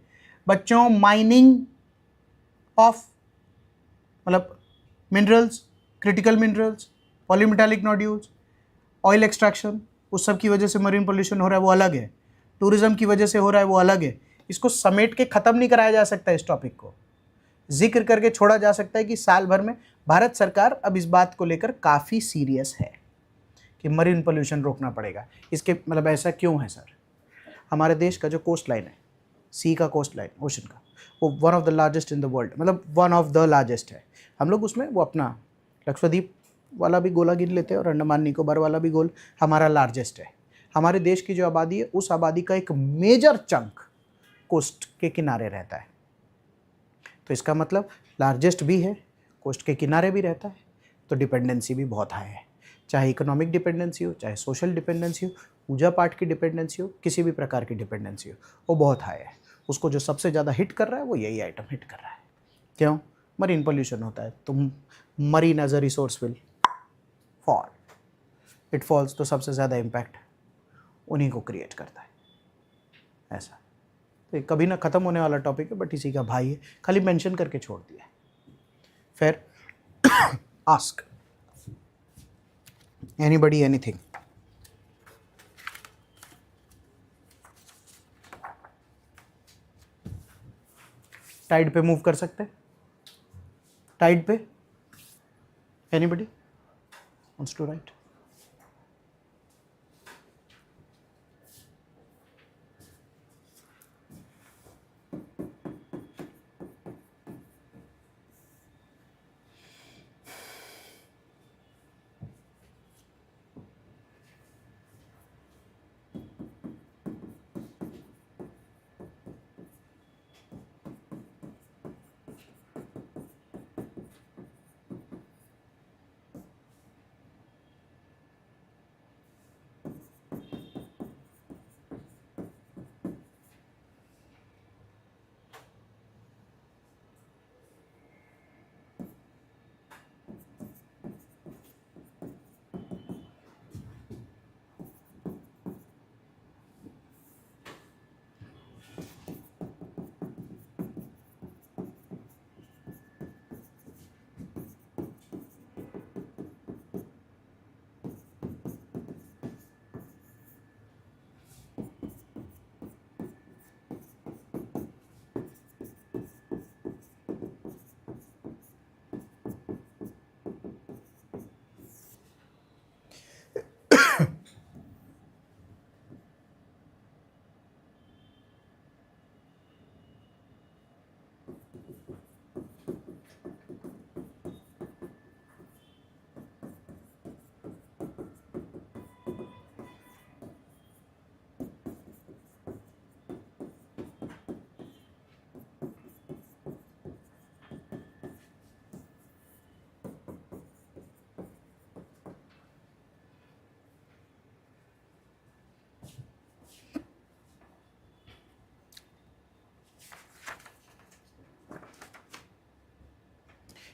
बच्चों माइनिंग ऑफ मतलब minerals, critical minerals, polymetallic nodules, oil extraction, उस सब की वजह से मरीन पोल्यूशन हो रहा है वो अलग है, टूरिज्म की वजह से हो रहा है वो अलग है। इसको समेट के ख़त्म नहीं कराया जा सकता, इस टॉपिक को जिक्र करके छोड़ा जा सकता है कि साल भर में भारत सरकार अब इस बात को लेकर काफ़ी सीरियस है कि मरीन पोल्यूशन रोकना पड़ेगा। इसके मतलब ऐसा क्यों है सर? हमारे देश का जो कोस्ट लाइन है, सी का कोस्ट लाइन, ओशन का, वो one of the largest in the world, मतलब वन ऑफ द लार्जेस्ट है। हम लोग उसमें वो अपना लक्षद्वीप वाला भी गोला गिन लेते हैं और अंडमान निकोबार वाला भी गोल हमारा लार्जेस्ट है। हमारे देश की जो आबादी है उस आबादी का एक मेजर चंक कोस्ट के किनारे रहता है। तो इसका मतलब लार्जेस्ट भी है, कोस्ट के किनारे भी रहता है, तो डिपेंडेंसी भी बहुत हाई है। चाहे इकोनॉमिक डिपेंडेंसी हो, चाहे सोशल डिपेंडेंसी हो, पूजा पाठ की डिपेंडेंसी हो, किसी भी प्रकार की डिपेंडेंसी हो, वो बहुत हाई है। उसको जो सबसे ज़्यादा हिट कर रहा है वो यही आइटम हिट कर रहा है। क्यों? मरीन पोल्यूशन होता है, तो marine as a resource will fall, it falls, तो सबसे ज़्यादा इम्पैक्ट उन्हीं को क्रिएट करता है। ऐसा तो ये कभी ना ख़त्म होने वाला टॉपिक है, बट इसी का भाई है, खाली मेंशन करके छोड़ दिया है। फिर आस्क एनीबडी एनीथिंग। टाइड पे मूव कर सकते हैं? टाइड पे anybody wants to write?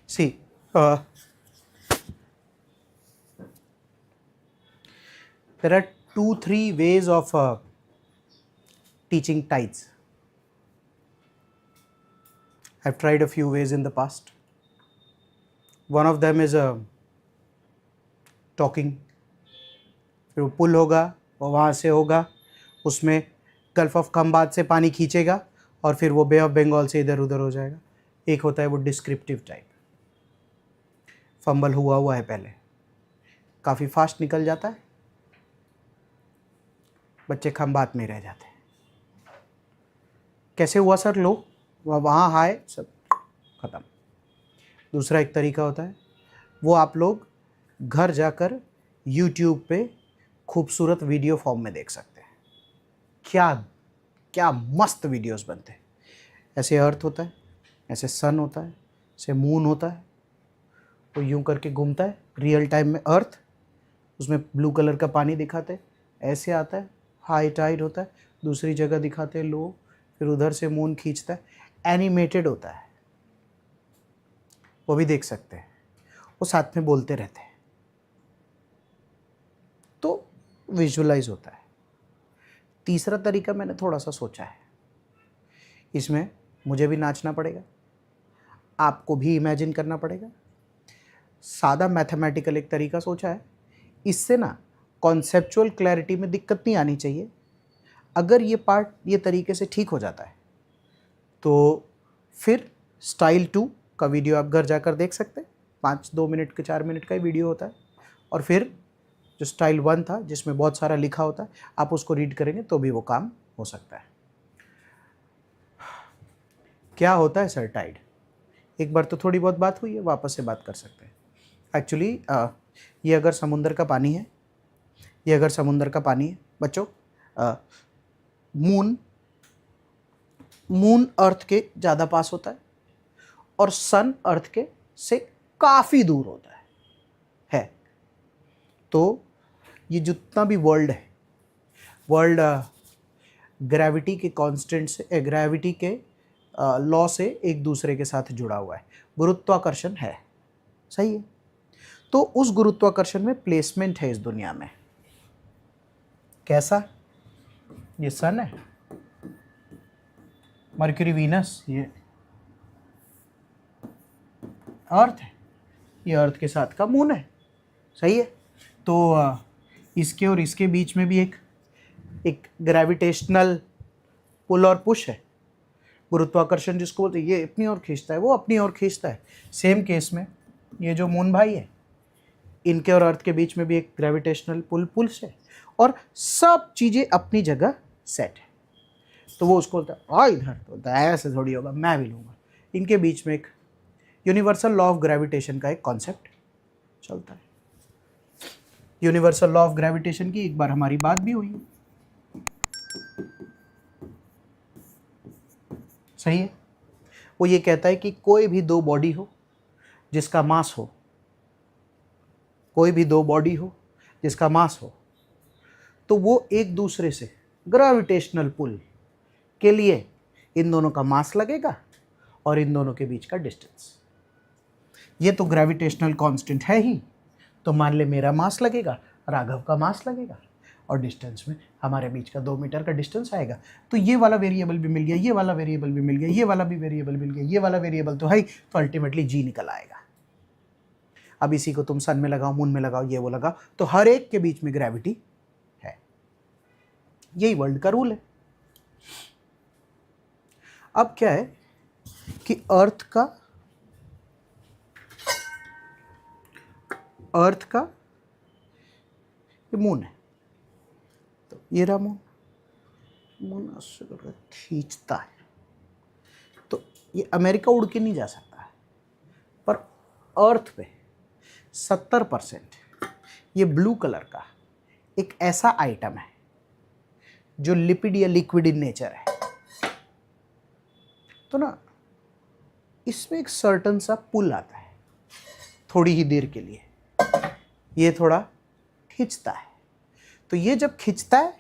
See, there are 2-3 ways of teaching tides. I've tried a few ways in the past. One of them is talking. फिर वो पुल होगा और वहाँ से होगा, उसमें गल्फ ऑफ खंबात से पानी खींचेगा और फिर वो बे ऑफ बंगाल से इधर उधर हो जाएगा। एक होता है वो डिस्क्रिप्टिव टाइप, फंबल हुआ है पहले, काफ़ी फास्ट निकल जाता है, बच्चे खंबात में रह जाते हैं। कैसे हुआ सर? लो वहाँ हाय, सब ख़त्म। दूसरा एक तरीका होता है, वो आप लोग घर जाकर YouTube पे खूबसूरत वीडियो फॉर्म में देख सकते हैं। क्या क्या मस्त वीडियोस बनते हैं। ऐसे अर्थ होता है, ऐसे सन होता है, ऐसे मून होता है, वो यूं करके घूमता है रियल टाइम में अर्थ, उसमें ब्लू कलर का पानी दिखाते हैं, ऐसे आता है, हाई टाइड होता है, दूसरी जगह दिखाते हैं लो, फिर उधर से मून खींचता है, एनिमेटेड होता है, वो भी देख सकते हैं। वो साथ में बोलते रहते हैं, तो विजुअलाइज होता है। तीसरा तरीका मैंने थोड़ा सा सोचा है, इसमें मुझे भी नाचना पड़ेगा, आपको भी इमेजिन करना पड़ेगा। सादा मैथमेटिकल एक तरीका सोचा है, इससे ना कॉन्सेप्चुअल क्लैरिटी में दिक्कत नहीं आनी चाहिए। अगर ये पार्ट ये तरीके से ठीक हो जाता है तो फिर स्टाइल 2 का वीडियो आप घर जाकर देख सकते हैं। 2 मिनट के 4 मिनट का ही वीडियो होता है। और फिर जो स्टाइल 1 था जिसमें बहुत सारा लिखा होता है, आप उसको रीड करेंगे तो भी वो काम हो सकता है। क्या होता है सर टाइड? एक बार तो थोड़ी बहुत बात हुई है, वापस से बात कर सकते हैं। एक्चुअली ये अगर समुंदर का पानी है, ये अगर समुंदर का पानी है बच्चों, मून मून अर्थ के ज़्यादा पास होता है और सन अर्थ के से काफ़ी दूर होता है। तो ये जितना भी वर्ल्ड है, वर्ल्ड ग्रेविटी के कांस्टेंट से, ग्रेविटी के लॉ से एक दूसरे के साथ जुड़ा हुआ है। गुरुत्वाकर्षण है, सही है। तो उस गुरुत्वाकर्षण में प्लेसमेंट है इस दुनिया में। कैसा? ये सन है, मरकरी वीनस, ये अर्थ है, ये अर्थ के साथ का मून है, सही है। तो इसके और इसके बीच में भी एक ग्रेविटेशनल पुल और पुश है, गुरुत्वाकर्षण जिसको बोलते हैं। ये अपनी ओर खींचता है, वो अपनी ओर खींचता है। सेम केस में ये जो मून भाई है, इनके और अर्थ के बीच में भी एक ग्रेविटेशनल पुल्स है और सब चीज़ें अपनी जगह सेट है। तो वो उसको बोलता है आ इधर, तो बोलता है ऐसे थोड़ी होगा, मैं भी लूँगा। इनके बीच में एक यूनिवर्सल लॉ ऑफ ग्रेविटेशन का एक कॉन्सेप्ट चलता है। यूनिवर्सल लॉ ऑफ ग्रेविटेशन की एक बार हमारी बात भी हुई, सही है। वो ये कहता है कि कोई भी दो बॉडी हो जिसका मास हो, कोई भी दो बॉडी हो जिसका मास हो, तो वो एक दूसरे से ग्रेविटेशनल पुल के लिए इन दोनों का मास लगेगा और इन दोनों के बीच का डिस्टेंस। ये तो ग्रेविटेशनल कांस्टेंट है ही, तो मान ले मेरा मास लगेगा, राघव का मास लगेगा और डिस्टेंस में हमारे बीच का 2 मीटर का डिस्टेंस आएगा। तो ये वाला वेरिएबल भी मिल गया, ये वाला वेरिएबल भी मिल गया, ये वाला भी वेरिएबल मिल गया, ये वाला वेरिएबल तो है ही, तो अल्टीमेटली जी निकल आएगा। अब इसी को तुम सन में लगाओ, मून में लगाओ, ये वो लगाओ, तो हर एक के बीच में ग्रेविटी है। यही वर्ल्ड का रूल है। अब क्या है कि अर्थ का ये मून है, तो ये रहा मून खींचता है, तो ये अमेरिका उड़ के नहीं जा सकता है, पर अर्थ पे 70% ये ब्लू कलर का एक ऐसा आइटम है जो लिपिड या लिक्विड इन नेचर है। तो ना इसमें एक सर्टन सा पुल आता है थोड़ी ही देर के लिए, ये थोड़ा खींचता है। तो ये जब खींचता है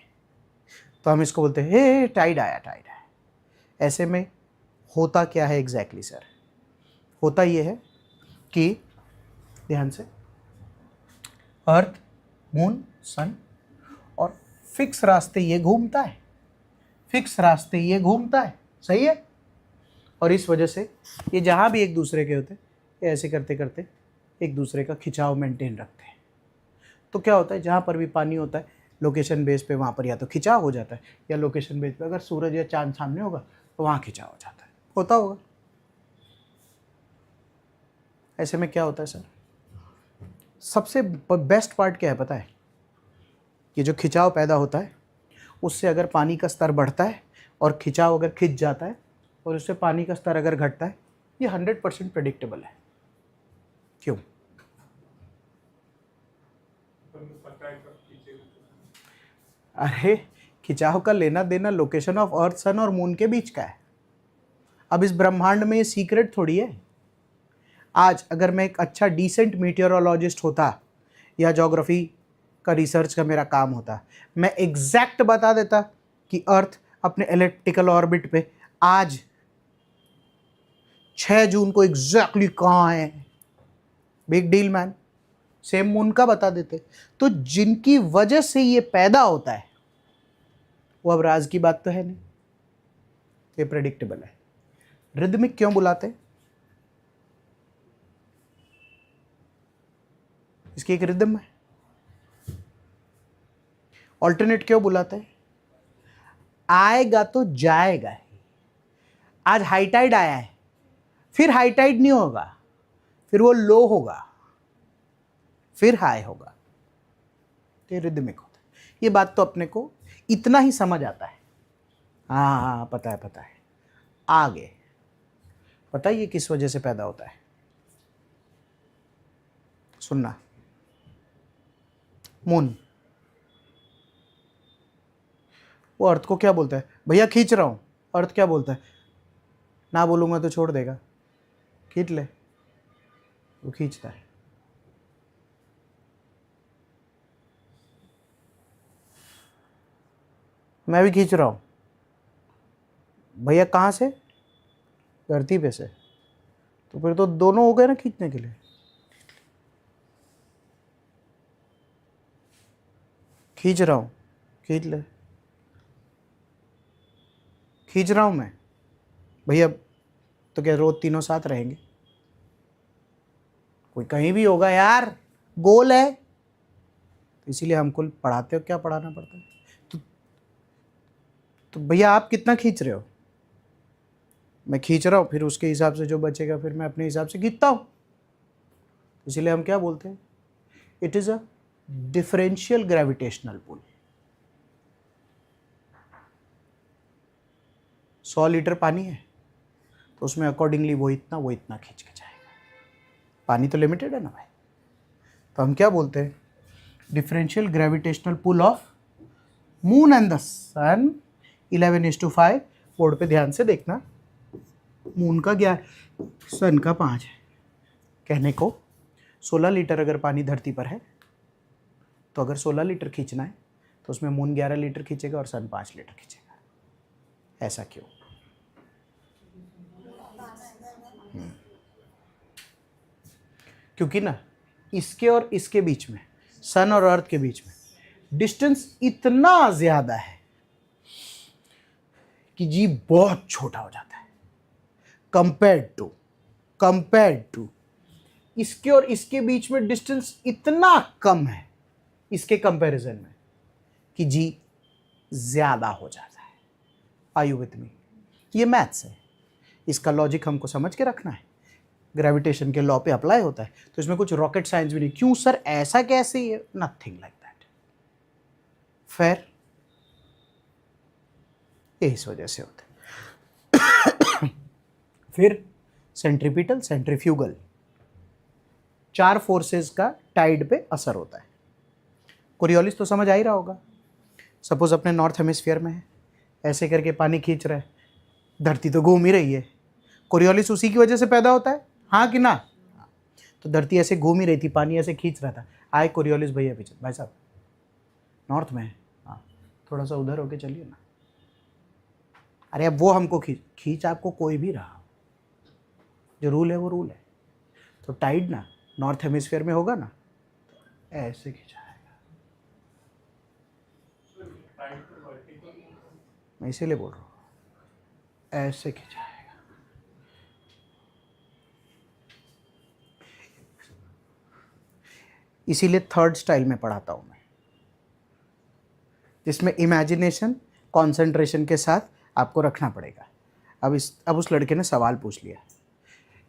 तो हम इसको बोलते हैं हे टाइड आया, टाइड आया। ऐसे में होता क्या है एग्जैक्टली सर? होता ये है कि ध्यान से, अर्थ, मून, सन और फिक्स रास्ते ये घूमता है, फिक्स रास्ते ये घूमता है, सही है। और इस वजह से ये जहाँ भी एक दूसरे के होते, ये ऐसे करते करते एक दूसरे का खिंचाव मेंटेन रखते हैं। तो क्या होता है, जहाँ पर भी पानी होता है लोकेशन बेस पे वहाँ पर या तो खिंचाव हो जाता है, या लोकेशन बेस पे अगर सूरज या चांद सामने होगा तो वहाँ खिंचाव हो जाता है, होता होगा। ऐसे में क्या होता है सर, सबसे बेस्ट पार्ट क्या है पता है? कि जो खिंचाव पैदा होता है उससे अगर पानी का स्तर बढ़ता है और खिंचाव अगर खिंच जाता है और उससे पानी का स्तर अगर घटता है, ये 100% प्रेडिक्टेबल है। क्यों? अरे खिंचाव का लेना देना लोकेशन ऑफ अर्थ, सन और मून के बीच का है। अब इस ब्रह्मांड में ये सीक्रेट थोड़ी है। आज अगर मैं एक अच्छा डिसेंट मीटियोरोलॉजिस्ट होता या ज्योग्राफी का रिसर्च का मेरा काम होता, मैं एग्जैक्ट बता देता कि अर्थ अपने एलिप्टिकल ऑर्बिट पे आज 6 जून को एग्जैक्टली कहाँ है। Big deal man. Same moon का बता देते। तो जिनकी वजह से ये पैदा होता है वो अब राज की बात तो है नहीं, ये प्रेडिक्टेबल है। रिदमिक क्यों बुलाते? इसकी एक रिदम है। ऑल्टरनेट क्यों बुलाते हैं? आएगा तो जाएगा ही। आज हाई टाइड आया है, फिर हाई टाइड नहीं होगा, फिर वो लो होगा, फिर हाई होगा। ये रिदमिक होता है। ये बात तो अपने को इतना ही समझ आता है। हाँ हाँ पता है। आगे पता है ये किस वजह से पैदा होता है? सुनना, मून वो अर्थ को क्या बोलता है, भैया खींच रहा हूँ, अर्थ क्या बोलता है, ना बोलूँगा तो छोड़ देगा, खींच ले, वो खींचता है। मैं भी खींच रहा हूँ, भैया कहाँ से, धरती पे से, तो फिर तो दोनों हो गए ना खींचने के लिए। खींच रहा हूँ, खींच ले, खींच रहा हूँ मैं, भैया तो क्या रोज तीनों साथ रहेंगे, कोई कहीं भी होगा यार, गोल है, तो इसीलिए हमको पढ़ाते हो, क्या पढ़ाना पड़ता है। तो भैया आप कितना खींच रहे हो, मैं खींच रहा हूँ, फिर उसके हिसाब से जो बचेगा फिर मैं अपने हिसाब से खींचता हूँ। इसीलिए हम क्या बोलते हैं, it is a differential gravitational pull. 100 litre पानी है तो उसमें अकॉर्डिंगली वो इतना खींच के जाएगा। पानी तो लिमिटेड है ना भाई, तो हम क्या बोलते हैं, differential gravitational pull of moon and the sun 11:5। Board पे ध्यान से देखना, मून का 11, सन का 5 है। कहने को 16 लीटर अगर पानी धरती पर है तो अगर 16 लीटर खींचना है तो उसमें मून 11 लीटर खींचेगा और सन 5 लीटर खींचेगा। ऐसा क्यों? क्योंकि ना इसके और इसके बीच में, सन और अर्थ के बीच में डिस्टेंस इतना ज्यादा है कि जी बहुत छोटा हो जाता है कंपेयर्ड टू इसके और इसके बीच में डिस्टेंस इतना कम है इसके कंपैरिजन में कि जी ज्यादा हो जाता है। Are you with me? ये मैथ्स है, इसका लॉजिक हमको समझ के रखना है। ग्रेविटेशन के लॉ पे अप्लाई होता है, तो इसमें कुछ रॉकेट साइंस भी नहीं। क्यों सर ऐसा कैसे? Nothing like that. फेयर, इस वजह से होता है। फिर सेंट्रीपिटल, सेंट्रीफ्यूगल, 4 फोर्सेस का टाइड पे असर होता है। कोरियोलिस तो समझ आ ही रहा होगा। सपोज अपने नॉर्थ हेमिस्फीयर में है, ऐसे करके पानी खींच रहा है, धरती तो घूम ही रही है, कोरियोलिस उसी की वजह से पैदा होता है, हाँ कि ना? तो धरती ऐसे घूम ही रही थी, पानी ऐसे खींच रहा था, आए कोरियोलिस भैया पीछे, भाई साहब नॉर्थ में है, हाँ थोड़ा सा उधर होके चलिए ना। अरे अब वो हमको खींच आपको कोई भी रहा, जो रूल है वो रूल है। तो टाइड ना नॉर्थ हेमिस्फीयर में होगा ना, ऐसे खींचाएगा। मैं इसीलिए बोल रहा हूँ ऐसे खींचाएगा। इसीलिए थर्ड स्टाइल में पढ़ाता हूँ मैं, जिसमें इमेजिनेशन कंसंट्रेशन के साथ आपको रखना पड़ेगा। अब उस लड़के ने सवाल पूछ लिया,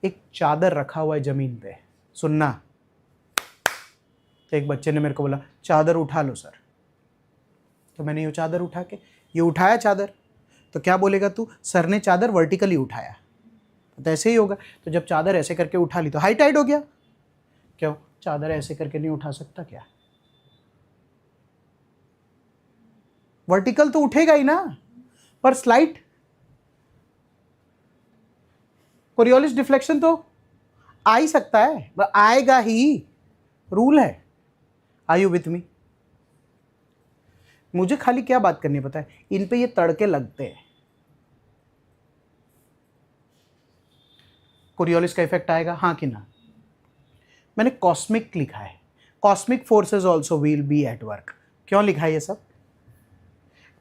एक चादर रखा हुआ है ज़मीन पे, सुनना। तो एक बच्चे ने मेरे को बोला चादर उठा लो सर, तो मैंने ये चादर उठा के ये उठाया चादर, तो क्या बोलेगा तू, सर ने चादर वर्टिकली उठाया, तो ऐसे ही होगा। तो जब चादर ऐसे करके उठा ली तो हाई टाइड हो गया। क्यों? चादर ऐसे करके नहीं उठा सकता क्या? वर्टिकल तो उठेगा ही ना, पर स्लाइट कोरियोलिस डिफ्लेक्शन तो आ ही सकता है, आएगा ही, रूल है। Are you with me? मुझे खाली क्या बात करनी पता है, इन पे ये तड़के लगते हैं, कोरियोलिस का इफेक्ट आएगा हाँ कि ना? मैंने कॉस्मिक लिखा है, cosmic forces also will be at work. क्यों लिखा है ये सब?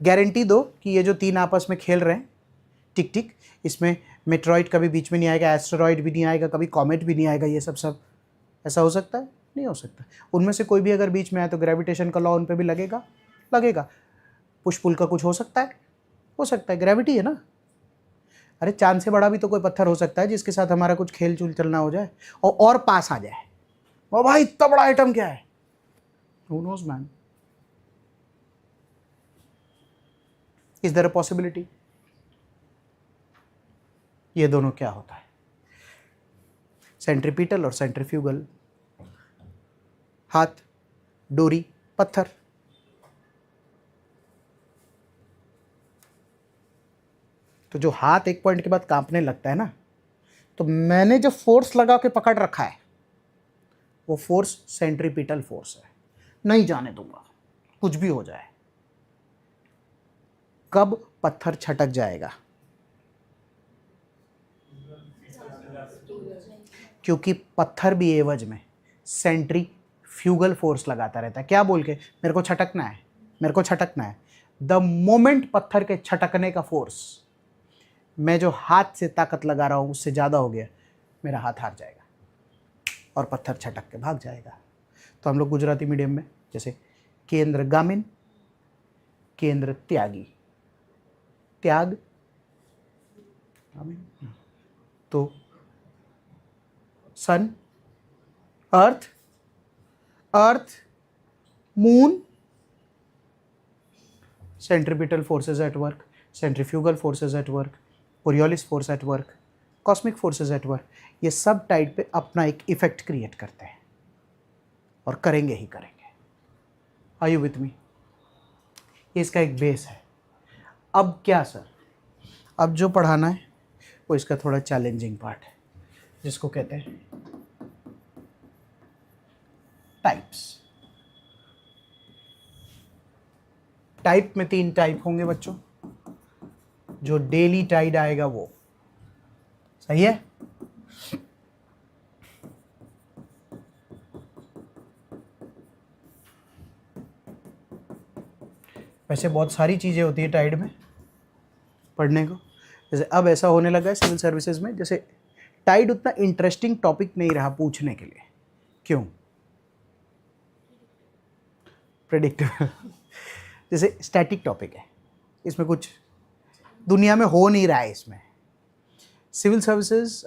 गारंटी दो कि ये जो 3 आपस में खेल रहे हैं टिक टिक, इसमें मेट्रॉइड कभी बीच में नहीं आएगा, एस्टेरॉइड भी नहीं आएगा, कभी कॉमेट भी नहीं आएगा, ये सब ऐसा हो सकता है? नहीं हो सकता। उनमें से कोई भी अगर बीच में आए तो ग्रेविटेशन का लॉ उन पे भी लगेगा। पुश पुल का कुछ हो सकता है, ग्रेविटी है ना। अरे चांद से बड़ा भी तो कोई पत्थर हो सकता है जिसके साथ हमारा कुछ खेल चूल चलना हो जाए और पास आ जाए। ओ भाई इतना बड़ा आइटम क्या है? Who knows man? Is there a possibility? ये दोनों क्या होता है? सेंट्रीपिटल और सेंट्रीफ्यूगल, हाथ, डोरी, पत्थर। तो जो हाथ एक पॉइंट के बाद कांपने लगता है ना, तो मैंने जो फोर्स लगा के पकड़ रखा है वो फोर्स सेंट्रीपिटल फोर्स है। नहीं जाने दूंगा कुछ भी हो जाए। कब पत्थर छटक जाएगा? क्योंकि पत्थर भी एवज में सेंट्रीफ्यूगल फोर्स लगाता रहता है। क्या बोल के? मेरे को छटकना है, मेरे को छटकना है। द मोमेंट पत्थर के छटकने का फोर्स, मैं जो हाथ से ताकत लगा रहा हूं उससे ज़्यादा हो गया, मेरा हाथ हार जाएगा और पत्थर छटक के भाग जाएगा। तो हम लोग गुजराती मीडियम में जैसे केंद्र गामिन, केंद्र त्यागी, त्याग गामिन, तो sun, earth, earth, moon, centripetal forces at work, centrifugal forces at work, Coriolis force at work, cosmic forces at work, ये सब टाइड पे अपना एक इफेक्ट क्रिएट करते हैं और करेंगे ही करेंगे। Are you with me? ये इसका एक बेस है। अब क्या सर? अब जो पढ़ाना है वो इसका थोड़ा चैलेंजिंग पार्ट है, जिसको कहते हैं टाइप्स। टाइप में 3 टाइप होंगे बच्चों। जो डेली टाइड आएगा वो सही है। वैसे बहुत सारी चीजें होती है टाइड में पढ़ने को। जैसे अब ऐसा होने लगा है सिविल सर्विसेज में, जैसे टाइड उतना इंटरेस्टिंग टॉपिक नहीं रहा पूछने के लिए। क्यों? प्रेडिक्टेबल। जैसे स्टैटिक टॉपिक है, इसमें कुछ दुनिया में हो नहीं रहा है। इसमें सिविल सर्विसेज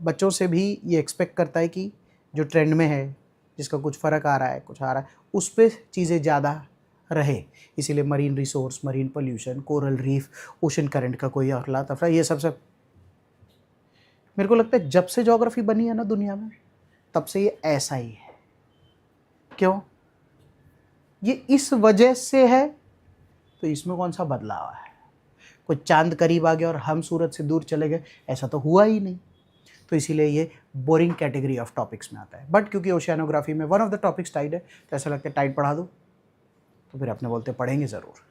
बच्चों से भी ये एक्सपेक्ट करता है कि जो ट्रेंड में है, जिसका कुछ फ़र्क आ रहा है, कुछ आ रहा है, उस पर चीज़ें ज़्यादा रहे। इसीलिए marine resource, marine pollution, coral reef, ocean current का कोई अफरा तफरा, ये सब मेरे को लगता है जब से ज्योग्राफी बनी है ना दुनिया में, तब से ये ऐसा ही है। क्यों? ये इस वजह से है, तो इसमें कौन सा बदलाव है? कोई चांद करीब आ गया और हम सूरज से दूर चले गए, ऐसा तो हुआ ही नहीं। तो इसीलिए ये बोरिंग कैटेगरी ऑफ टॉपिक्स में आता है। बट क्योंकि ओशियानोग्राफी में one of the topics tide है, तो ऐसा लगता है टाइड पढ़ा दो, तो फिर अपने बोलते पढ़ेंगे ज़रूर।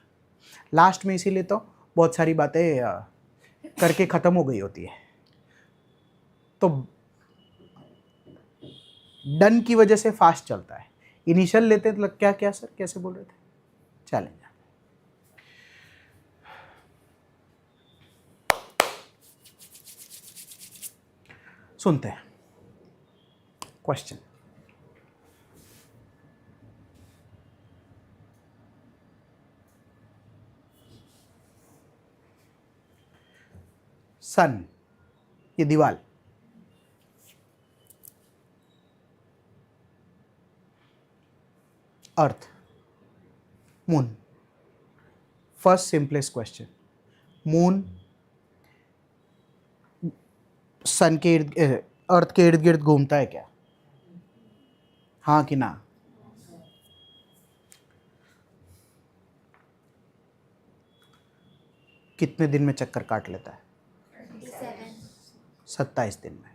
लास्ट में इसीलिए तो बहुत सारी बातें करके ख़त्म हो गई होती है। तो डन की वजह से फास्ट चलता है। इनिशियल लेते तो क्या क्या सर, कैसे बोल रहे थे? चलेंगे। सुनते हैं क्वेश्चन। सन, ये दीवार, earth, moon. First simplest question, moon sun के अर्थ के इर्द गिर्द घूमता है क्या? हाँ कि ना? कितने दिन में चक्कर काट लेता है? 27 दिन में।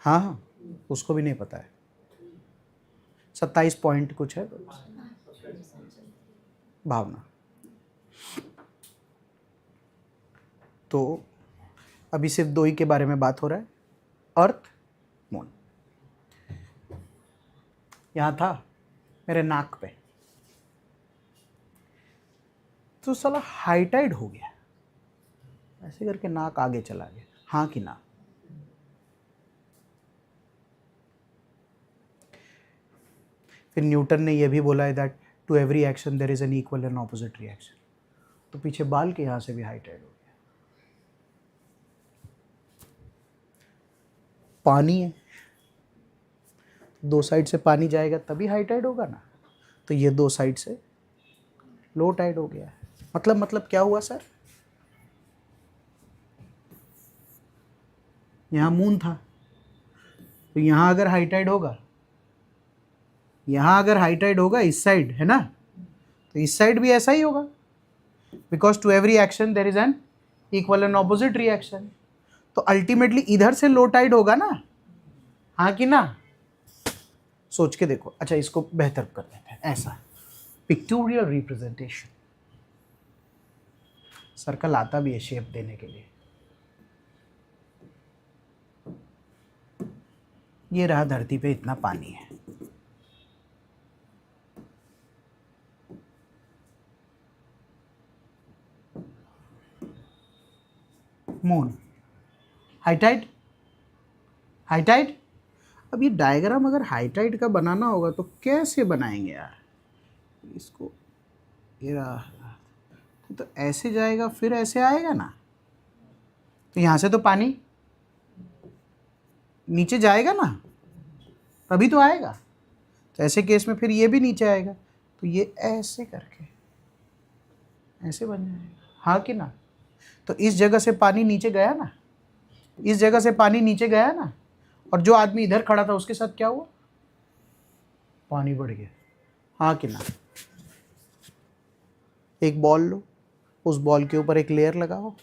हाँ हाँ, उसको भी नहीं पता है। 27 पॉइंट कुछ है भावना। तो अभी सिर्फ 2 ही के बारे में बात हो रहा है, अर्थ, मून। यहाँ था मेरे नाक पे, तो साला हाईटाइड हो गया, ऐसे करके नाक आगे चला गया। हाँ कि ना? फिर न्यूटन ने यह भी बोला है that to every action there is an equal and opposite reaction. तो पीछे बाल के यहाँ से भी हाईटाइड हो गया। पानी है, 2 साइड से पानी जाएगा तभी हाईटाइड होगा ना, तो ये 2 साइड से लो टाइड हो गया है। मतलब क्या हुआ सर? यहाँ मून था, तो यहाँ अगर हाईटाइड होगा, यहाँ अगर हाईटाइड होगा इस साइड है ना, तो इस साइड भी ऐसा ही होगा। Because to every action there is an equal and opposite reaction. तो अल्टीमेटली इधर से लो टाइड होगा ना, हाँ कि ना? सोच के देखो। अच्छा, इसको बेहतर कर देते हैं, ऐसा पिक्टोरियल रिप्रेजेंटेशन। सर्कल आता भी है शेप देने के लिए। ये रहा, धरती पे इतना पानी है, moon, high tide, high tide. अब ये डायग्राम अगर हाई टाइड का बनाना होगा तो कैसे बनाएंगे यार इसको? ये रहा, तो ऐसे जाएगा फिर ऐसे आएगा ना, तो यहाँ से तो पानी नीचे जाएगा ना, तभी तो आएगा। तो ऐसे केस में फिर ये भी नीचे आएगा, तो ये ऐसे करके ऐसे बन जाएगा, हाँ कि ना? तो इस जगह से पानी नीचे गया ना, इस जगह से पानी नीचे गया ना, और जो आदमी इधर खड़ा था उसके साथ क्या हुआ? पानी बढ़ गया, हाँ कि ना? एक बॉल लो, उस बॉल के ऊपर एक लेयर लगाओ,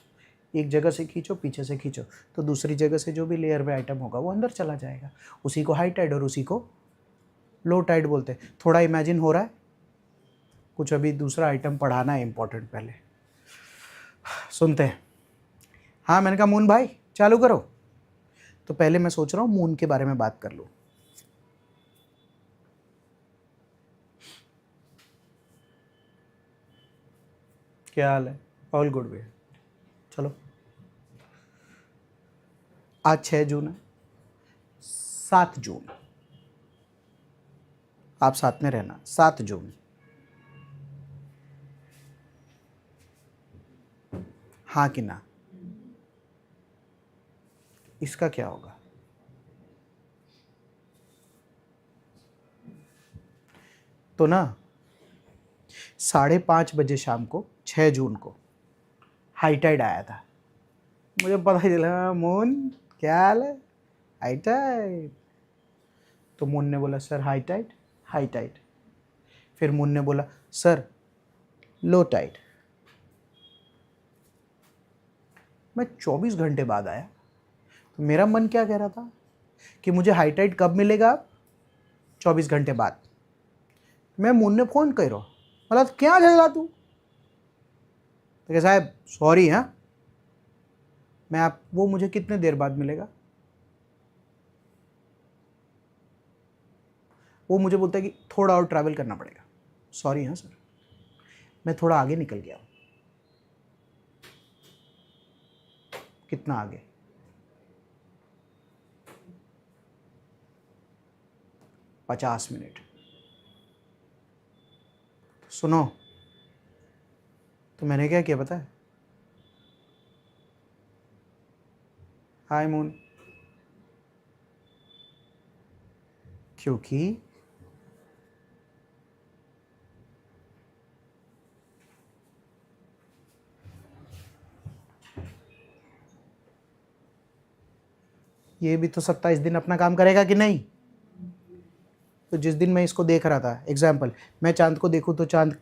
एक जगह से खींचो, पीछे से खींचो, तो दूसरी जगह से जो भी लेयर में आइटम होगा वो अंदर चला जाएगा। उसी को हाई टाइड और उसी को लो टाइड बोलते हैं। थोड़ा इमेजिन हो रहा है? कुछ अभी दूसरा आइटम पढ़ाना है इंपॉर्टेंट, पहले सुनते हैं। हाँ, मैंने कहा मून भाई चालू करो। तो पहले मैं सोच रहा हूँ मून के बारे में बात कर लूँ। क्या हाल है? ऑल गुड भैया। चलो, आज 6 जून है, 7 जून, आप साथ में रहना। 7 जून, हाँ कि ना? इसका क्या होगा? तो ना 5:30 बजे शाम को 6 जून को हाई टाइड आया था। मुझे पता ही चला, मून क्या हाल है, हाई टाइड। तो मून ने बोला sir high tide, high tide. फिर मून ने बोला सर लो टाइड। मैं 24 घंटे बाद आया, तो मेरा मन क्या कह रहा था कि मुझे हाई टाइड कब मिलेगा? 24 घंटे बाद। मैं मून ने फ़ोन करो, मतलब क्या झगड़ा तू? तो कह साहब सॉरी, हाँ मैं आप, वो मुझे कितने देर बाद मिलेगा? वो मुझे बोलता है कि थोड़ा और ट्रैवल करना पड़ेगा। सॉरी हाँ सर, मैं थोड़ा आगे निकल गया हूँ। कितना आगे? 50 मिनट। सुनो, तो मैंने क्या किया पता है? हाय मून, क्योंकि ये भी तो 27 दिन अपना काम करेगा कि नहीं? तो जिस दिन मैं इसको देख रहा था, एग्जाम्पल मैं चांद को देखूं, तो चांद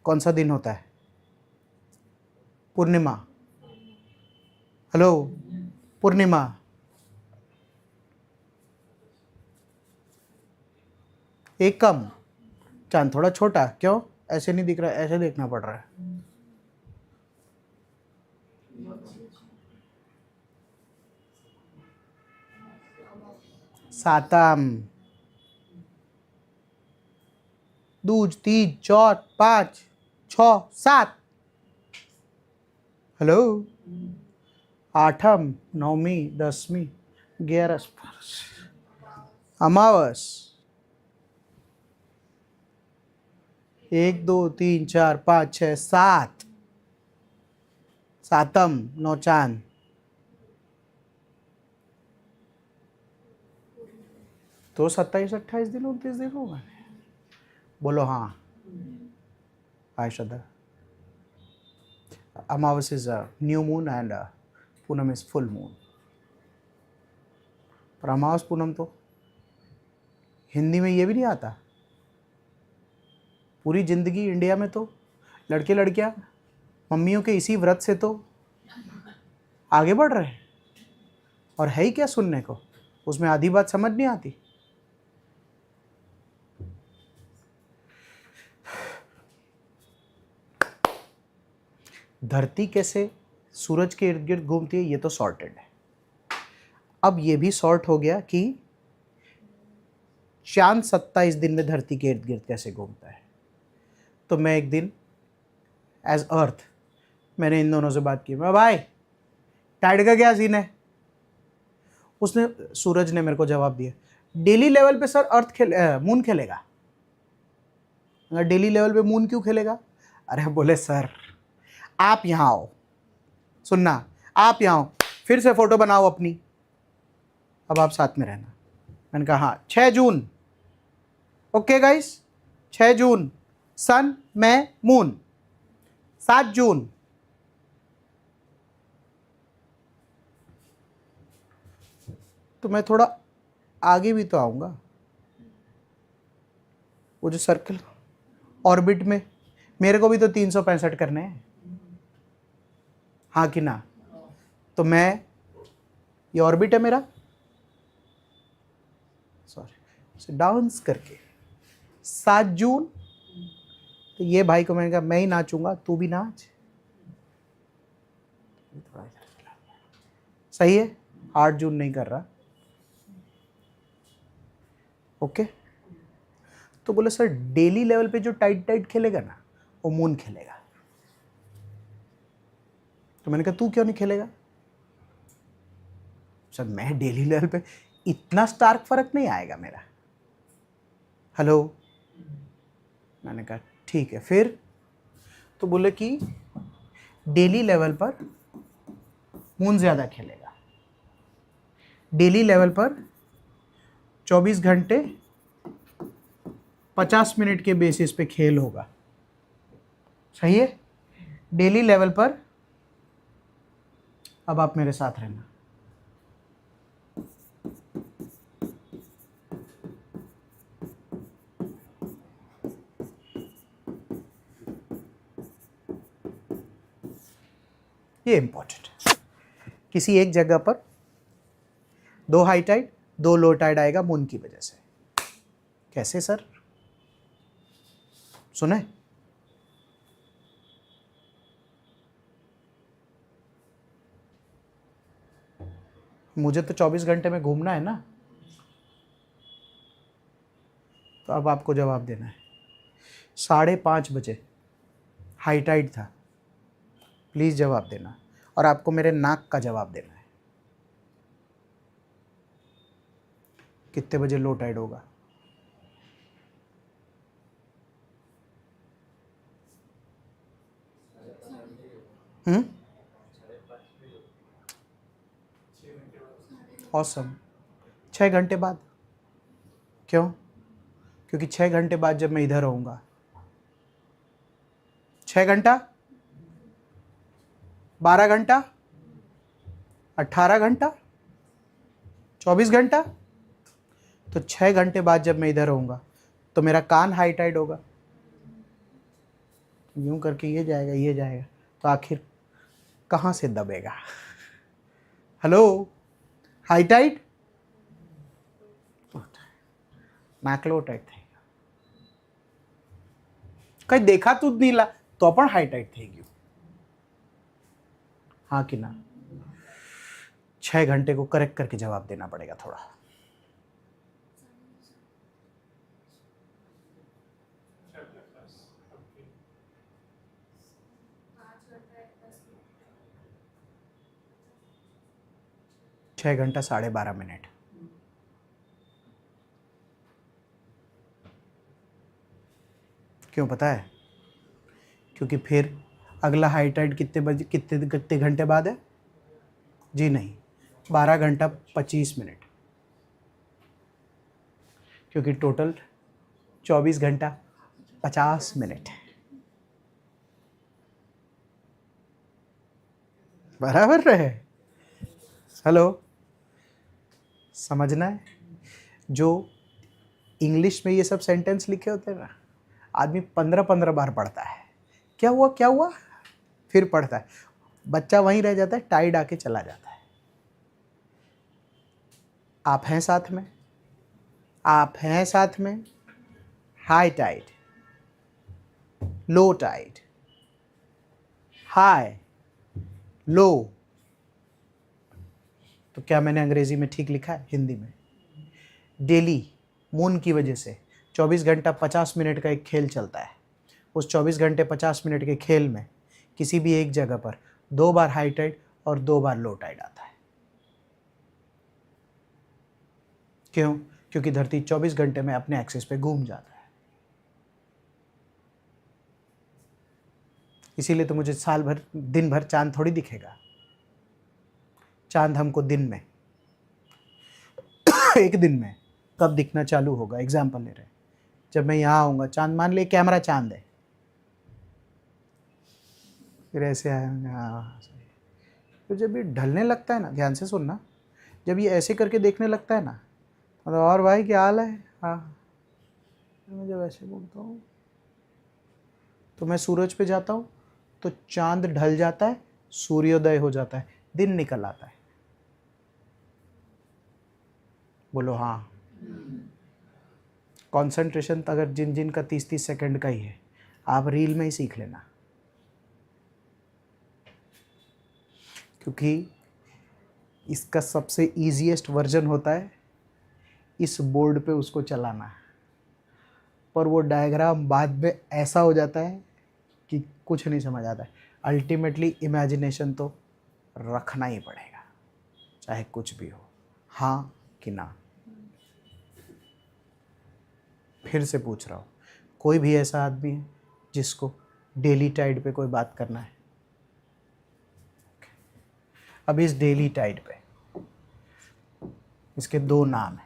कौन सा दिन होता है? पूर्णिमा। हेलो, पूर्णिमा। एक कम, चांद थोड़ा छोटा। क्यों? ऐसे नहीं दिख रहा है, ऐसे देखना पड़ रहा है। सातम, दूज, तीज, चौथ, 5, 6, 7। हेलो, आठम, नौमी, 10वीं, 11, अमावस, 1, 2, 3, 4, 5, 6, 7, सातम, 9 चांद। तो 27, 28 दिन, 29 दिन होगा। बोलो हाँ। हाय श्रद्धा। अमावस is new moon and Poonam is full moon. पर अमावस पूनम तो हिंदी में ये भी नहीं आता। पूरी जिंदगी इंडिया में तो लड़के लड़कियां मम्मियों के इसी व्रत से तो आगे बढ़ रहे हैं। और है ही क्या सुनने को, उसमें आधी बात समझ नहीं आती। धरती कैसे सूरज के इर्द गिर्द घूमती है ये तो सॉर्टेड है। अब ये भी सॉर्ट हो गया कि चांद 27 दिन में धरती के इर्द गिर्द कैसे घूमता है। तो मैं एक दिन एज अर्थ मैंने इन दोनों से बात की, मैं भाई टाइड का क्या सीन है। उसने सूरज ने मेरे को जवाब दिया, डेली लेवल पे सर मून खेलेगा। डेली लेवल पे मून क्यों खेलेगा? अरे बोले सर आप यहाँ आओ, सुनना, आप यहाँ आओ, फिर से फोटो बनाओ अपनी, अब आप साथ में रहना। मैंने कहा हाँ 6 जून, ओके गाइस, 6 जून सन मैं मून, 7 जून तो मैं थोड़ा आगे भी तो आऊँगा। वो जो सर्कल ऑर्बिट में मेरे को भी तो 365 करने हैं, हाँ कि ना? तो मैं, ये ऑर्बिट है मेरा, सॉरी डांस करके 7 जून, तो ये भाई को मैंने कहा मैं ही नाचूंगा, तू भी नाच। सही है, 8 जून नहीं कर रहा, ओके। तो बोले सर डेली लेवल पे जो टाइट टाइट खेलेगा ना वो मून खेलेगा। तो मैंने कहा तू क्यों नहीं खेलेगा? सर मैं डेली लेवल पे इतना स्टार्क फर्क नहीं आएगा मेरा। हेलो, मैंने कहा ठीक है फिर। तो बोले कि डेली लेवल पर मून ज़्यादा खेलेगा, डेली लेवल पर 24 घंटे 50 मिनट के बेसिस पे खेल होगा, सही है, डेली लेवल पर। अब आप मेरे साथ रहना, ये इंपॉर्टेंट है। किसी एक जगह पर 2 हाई टाइड 2 लो टाइड आएगा मून की वजह से। कैसे सर? सुने? मुझे तो 24 घंटे में घूमना है ना, तो अब आपको जवाब देना है। 5:30 बजे हाई टाइड था, प्लीज़ जवाब देना, और आपको मेरे नाक का जवाब देना है। कितने बजे लो टाइड होगा? ऑसम, 6 घंटे बाद। क्यों? क्योंकि 6 घंटे बाद जब मैं इधर रहूँगा, 6 घंटा, 12 घंटा, 18 घंटा, 24 घंटा, तो 6 घंटे बाद जब मैं इधर रहूँगा तो मेरा कान हाई टाइड होगा, यूं करके ये जाएगा ये जाएगा, तो आखिर कहाँ से दबेगा? हेलो, हाई टाइड नाक लो टाइट थे, कहीं देखा तू नीला तो अपन हाई टाइट थे क्यों? हाँ कि ना? 6 घंटे को करेक्ट करके जवाब देना पड़ेगा थोड़ा। छः घंटा 12:30। क्यों पता है? क्योंकि फिर अगला हाई टाइड कितने बजे कितने कितने घंटे बाद है? जी नहीं, 12 घंटा 25 मिनट, क्योंकि टोटल 24 घंटा 50 मिनट। बराबर रहे? हेलो, समझना है, जो इंग्लिश में ये सब सेंटेंस लिखे होते हैं ना, आदमी 15-15 बार पढ़ता है। क्या हुआ क्या हुआ? फिर पढ़ता है, बच्चा वहीं रह जाता है, टाइड आके चला जाता है। आप हैं साथ में, आप हैं साथ में, high tide, low tide, high, low. तो क्या मैंने अंग्रेजी में ठीक लिखा है? हिंदी में। डेली मून की वजह से 24 घंटा 50 मिनट का एक खेल चलता है। उस 24 घंटे 50 मिनट के खेल में किसी भी एक जगह पर 2 बार हाई टाइड और 2 बार लो टाइड आता है। क्यों? क्योंकि धरती 24 घंटे में अपने एक्सिस पे घूम जाता है। इसीलिए तो मुझे साल भर दिन भर चांद थोड़ी दिखेगा। चांद हमको दिन में एक दिन में कब दिखना चालू होगा? एग्जाम्पल ले रहे हैं, जब मैं यहाँ आऊँगा, चांद मान ले कैमरा चांद है, फिर ऐसे आएंगे, हाँ सही। तो जब ये ढलने लगता है ना, ध्यान से सुनना, जब ये ऐसे करके देखने लगता है ना, मतलब और भाई क्या हाल है, हाँ, मैं जब ऐसे बोलता हूँ तो मैं सूरज पे जाता हूँ तो चांद ढल जाता है, सूर्योदय हो जाता है, दिन निकल आता है। बोलो हाँ। कंसंट्रेशन अगर जिन जिन का 30-30 सेकंड का ही है, आप रील में ही सीख लेना, क्योंकि इसका सबसे ईजीएस्ट वर्जन होता है इस बोर्ड पे उसको चलाना, पर वो डायग्राम बाद में ऐसा हो जाता है कि कुछ नहीं समझ आता है। अल्टीमेटली इमेजिनेशन तो रखना ही पड़ेगा, चाहे कुछ भी हो, हाँ कि ना। फिर से पूछ रहा हूँ, कोई भी ऐसा आदमी है जिसको डेली टाइड पे कोई बात करना है? अब इस डेली टाइड पे इसके 2 नाम हैं।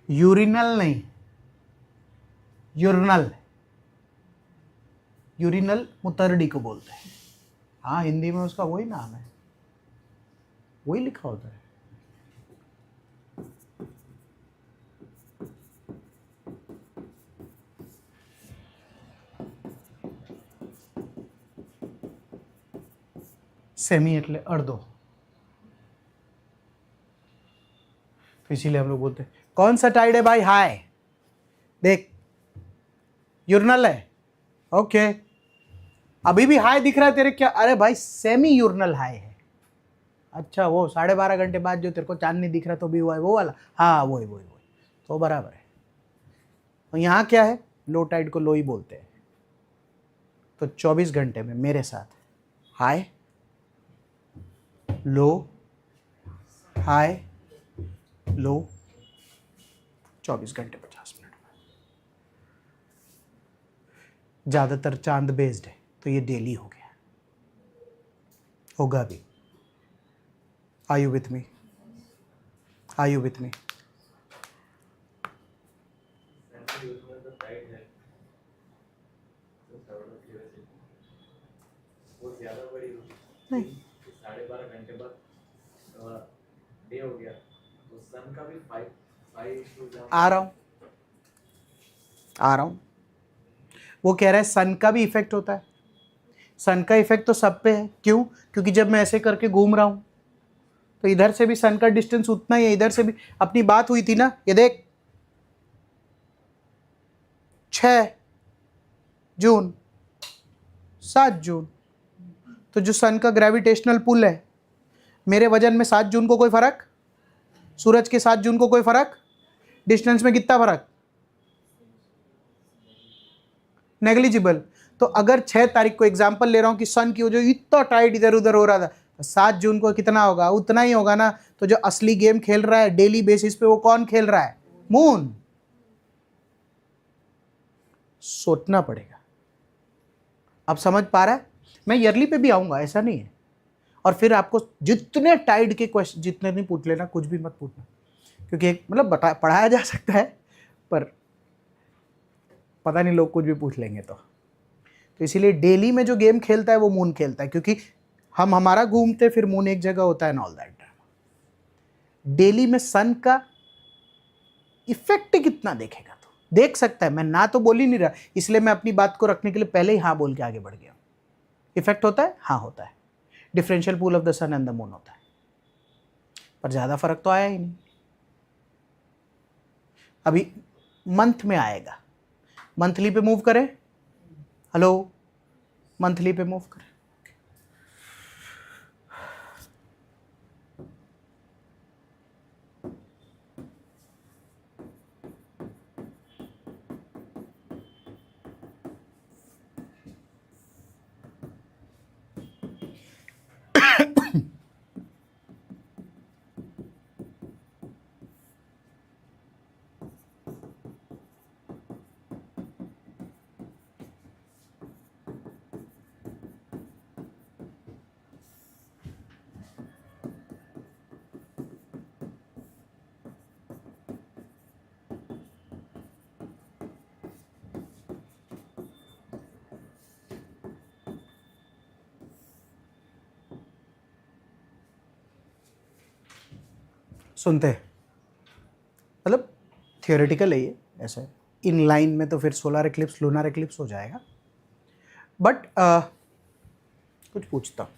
यूरिनल नहीं, यूरिनल। यूरिनल मुतरडी को बोलते हैं। हाँ, हिंदी में उसका वही नाम है, वही लिखा होता है। सेमी एटले अर्धो, तो इसीलिए हम लोग बोलते हैं कौन सा टाइड है भाई? हाई। देख, यूरिनल है, ओके, अभी भी हाई दिख रहा है तेरे? क्या, अरे भाई सेमी यूरिनल हाई है। अच्छा, वो 12.5 घंटे बाद जो तेरे को चांद नहीं दिख रहा तो भी हुआ है, वो वाला? हाँ, वही वही वही, तो बराबर है। तो यहाँ क्या है? लो टाइड को लो ही बोलते हैं। तो 24 घंटे में मेरे साथ हाई, लो, हाई, लो, 24 घंटे 50 मिनट में। ज़्यादातर चांद बेस्ड है, तो ये डेली हो गया, होगा भी। Are you with me? Are you with me? नहीं, 12.5 घंटे बाद डे हो गया, तो सन का भी 5 आ रहा हूँ। वो कह रहा है सन का भी इफेक्ट होता है। सन का इफेक्ट तो सब पे है। क्यों? क्योंकि जब मैं ऐसे करके घूम रहा हूँ तो इधर से भी सन का डिस्टेंस उतना ही है, इधर से भी। अपनी बात हुई थी ना, ये देख, 6 जून, 7 जून, तो जो सन का ग्रेविटेशनल पुल है, मेरे वजन में 7 जून को कोई फर्क? सूरज के 7 जून को कोई फर्क? डिस्टेंस में कितना फर्क? नेग्लिजिबल। तो अगर 6 तारीख को एग्जांपल ले रहा हूं कि सन की जो इतना टाइट इधर उधर हो रहा था, तो 7 जून को कितना होगा? उतना ही होगा ना। तो जो असली गेम खेल रहा है डेली बेसिस पे, वो कौन खेल रहा है? मून। सोचना पड़ेगा। अब समझ पा रहा है? मैं ईयरली पे भी आऊंगा, ऐसा नहीं है। और फिर आपको जितने टाइड के क्वेश्चन जितने नहीं पूछ लेना, कुछ भी मत पूछना, क्योंकि एक मतलब पढ़ाया जा सकता है, पर पता नहीं लोग कुछ भी पूछ लेंगे तो इसीलिए डेली में जो गेम खेलता है वो मून खेलता है, क्योंकि हम हमारा घूमते फिर मून एक जगह होता है एंड ऑल दैट। डेली में सन का इफेक्ट कितना देखेगा, तो देख सकता है, मैं ना तो बोल ही नहीं रहा, इसलिए मैं अपनी बात को रखने के लिए पहले ही हाँ बोल के आगे बढ़ गया। इफेक्ट होता है, हाँ होता है। Differential pull of the sun and the moon होता है, पर ज्यादा फर्क तो आया ही नहीं। अभी मंथ में आएगा, मंथली पे मूव करें, हेलो, मंथली पे मूव करें। सुनते हैं, मतलब थियोरेटिकल है ये, ऐसा इन लाइन में तो फिर सोलर एक्लिप्स लूनर एक्लिप्स हो जाएगा। बट कुछ पूछता हूँ,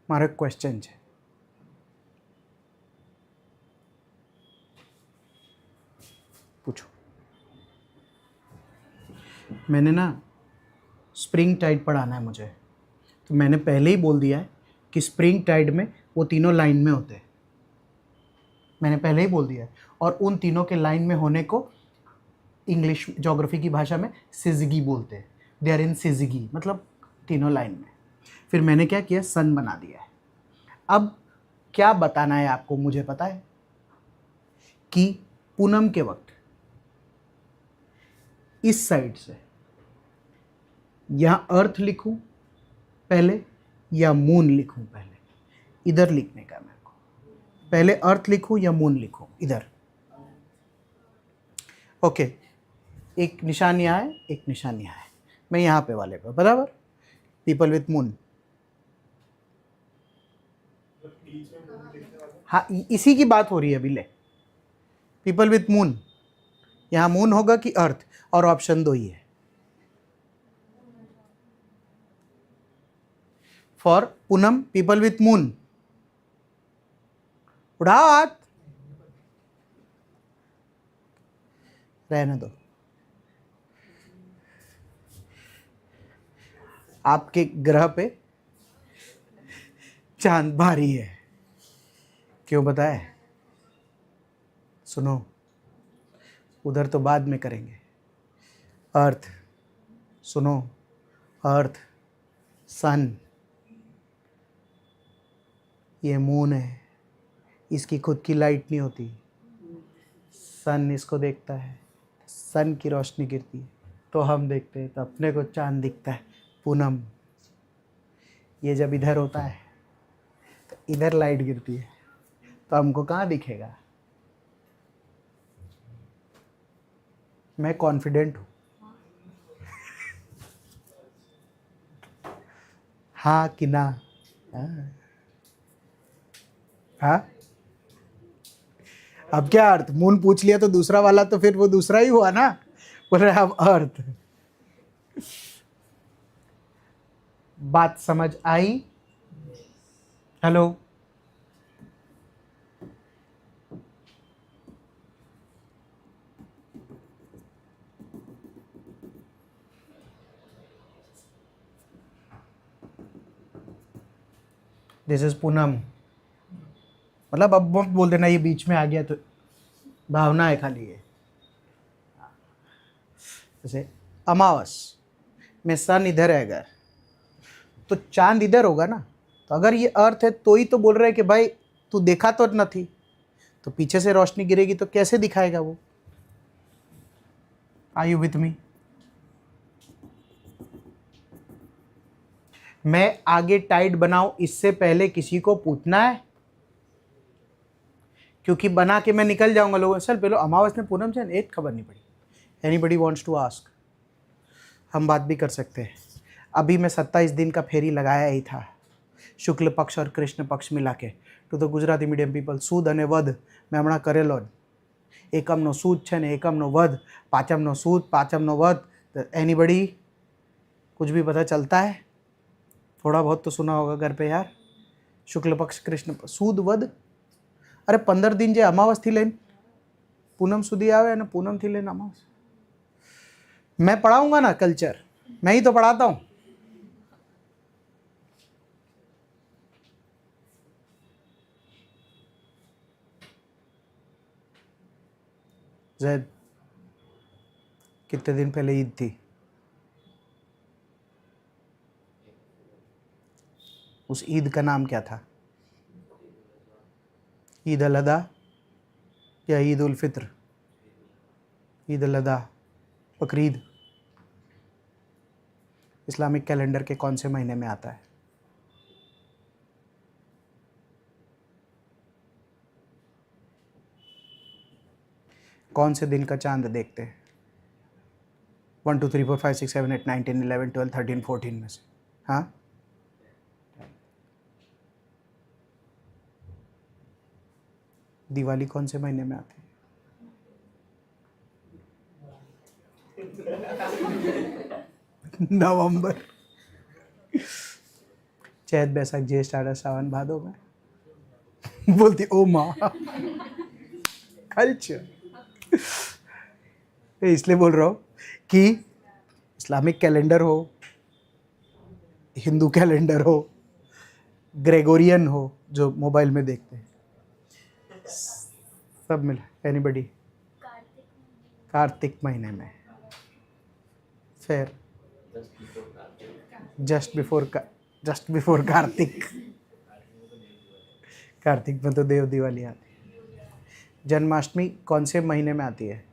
મારો એક ક્વેશ્ચન છે, पूछो। मैंने ना स्प्रिंग टाइड पढ़ाना है मुझे, तो मैंने पहले ही बोल दिया है कि स्प्रिंग टाइड में वो तीनों लाइन में होते हैं, मैंने पहले ही बोल दिया है। और उन तीनों के लाइन में होने को इंग्लिश ज्योग्राफी की भाषा में सिजगी बोलते हैं। दे आर इन सिजगी, मतलब तीनों लाइन में। फिर मैंने क्या किया, सन बना दिया है। अब क्या बताना है आपको, मुझे पता है कि पूनम के वक्त इस साइड से यहां अर्थ लिखूं पहले या मून लिखूं पहले, इधर लिखने का मेरे को, पहले अर्थ लिखूं या मून लिखूं, इधर। ओके, एक निशान यहाँ है, एक निशान यहाँ है, मैं यहाँ पे वाले पे, बराबर। पीपल विथ मून, हाँ इसी की बात हो रही है अभी, ले पीपल विथ मून, यहाँ मून होगा कि अर्थ, और ऑप्शन 2 ही है। For Poonam people with moon, उड़ाओ हाथ, रहने दो। आपके ग्रह पे चांद भारी है, क्यों बताए? सुनो, उधर तो बाद में करेंगे। अर्थ, सुनो, अर्थ, सन, ये मून है, इसकी खुद की लाइट नहीं होती, सन इसको देखता है, सन की रोशनी गिरती है तो हम देखते हैं, तो अपने को चांद दिखता है, पूनम। ये जब इधर होता है तो इधर लाइट गिरती है, तो हमको कहाँ दिखेगा? मैं कॉन्फिडेंट हूँ, हाँ कि ना? हाँ, अब क्या अर्थ, मून पूछ लिया तो दूसरा वाला तो फिर वो दूसरा ही हुआ ना, बोल रहे अब अर्थ। बात समझ आई? Hello, this is Poonam. मतलब अब मत बोल देना ये बीच में आ गया, तो भावना है खाली ये। जैसे अमावस में सन इधर है अगर, तो चांद इधर होगा ना। तो अगर ये अर्थ है तो ही तो बोल रहे हैं कि भाई तू देखा तो न थी, तो पीछे से रोशनी गिरेगी तो कैसे दिखाएगा वो। Are you with me? मैं आगे टाइट बनाऊं इससे पहले किसी को पूछना है, क्योंकि बना के मैं निकल जाऊंगा। लोगों सर पहले अमावस में पूनम से एक खबर नहीं पड़ी। Anybody wants to ask? हम बात भी कर सकते हैं। अभी मैं 27 दिन का फेरी लगाया ही था, शुक्ल पक्ष और कृष्ण पक्ष मिला के। To the Gujarati medium people, सूद અને વધ મેં હમણાં કરેલો જ। એકમનો सूद છે ને એકમનો વધ, પાંચમનો सूद પાંચમનો વધ। तो एनीबडी कुछ भी पता चलता है? थोड़ा बहुत तो सुना होगा घर पे यार। शुक्ल पक्ष कृष्ण सूद वध। अरे 15 दिन जे अमावस थी लઈને पूनम સુધી આવે અને પૂનમ થી લઈને अमावस। मैं पढ़ाऊंगा ना कल्चर, मैं ही तो पढ़ाता हूँ। जैद, कितने दिन पहले ईद थी? उस ईद का नाम क्या था? ईद अल अदा या ईद उल फित्र? ईद अल अदा, बकरीद इस्लामिक कैलेंडर के कौन से महीने में आता है? कौन से दिन का चांद देखते हैं? 1 2 3 4 5 6 7 8 9 10 11 12 13 14 में से? हाँ, दिवाली कौन से महीने में आती है? नवंबर। चैत बैसाख ज्येष्ठ आषाढ़ सावन भादो में। बोलती ओ माँ कल्चर। इसलिए बोल रहा हूँ कि इस्लामिक कैलेंडर हो, हिंदू कैलेंडर हो, ग्रेगोरियन हो जो मोबाइल में देखते हैं, सब मिला। एनीबडी? कार्तिक महीने में। फिर जस्ट बिफोर कार्तिक। कार्तिक में तो देव दिवाली आती है। जन्माष्टमी कौन से महीने में आती है?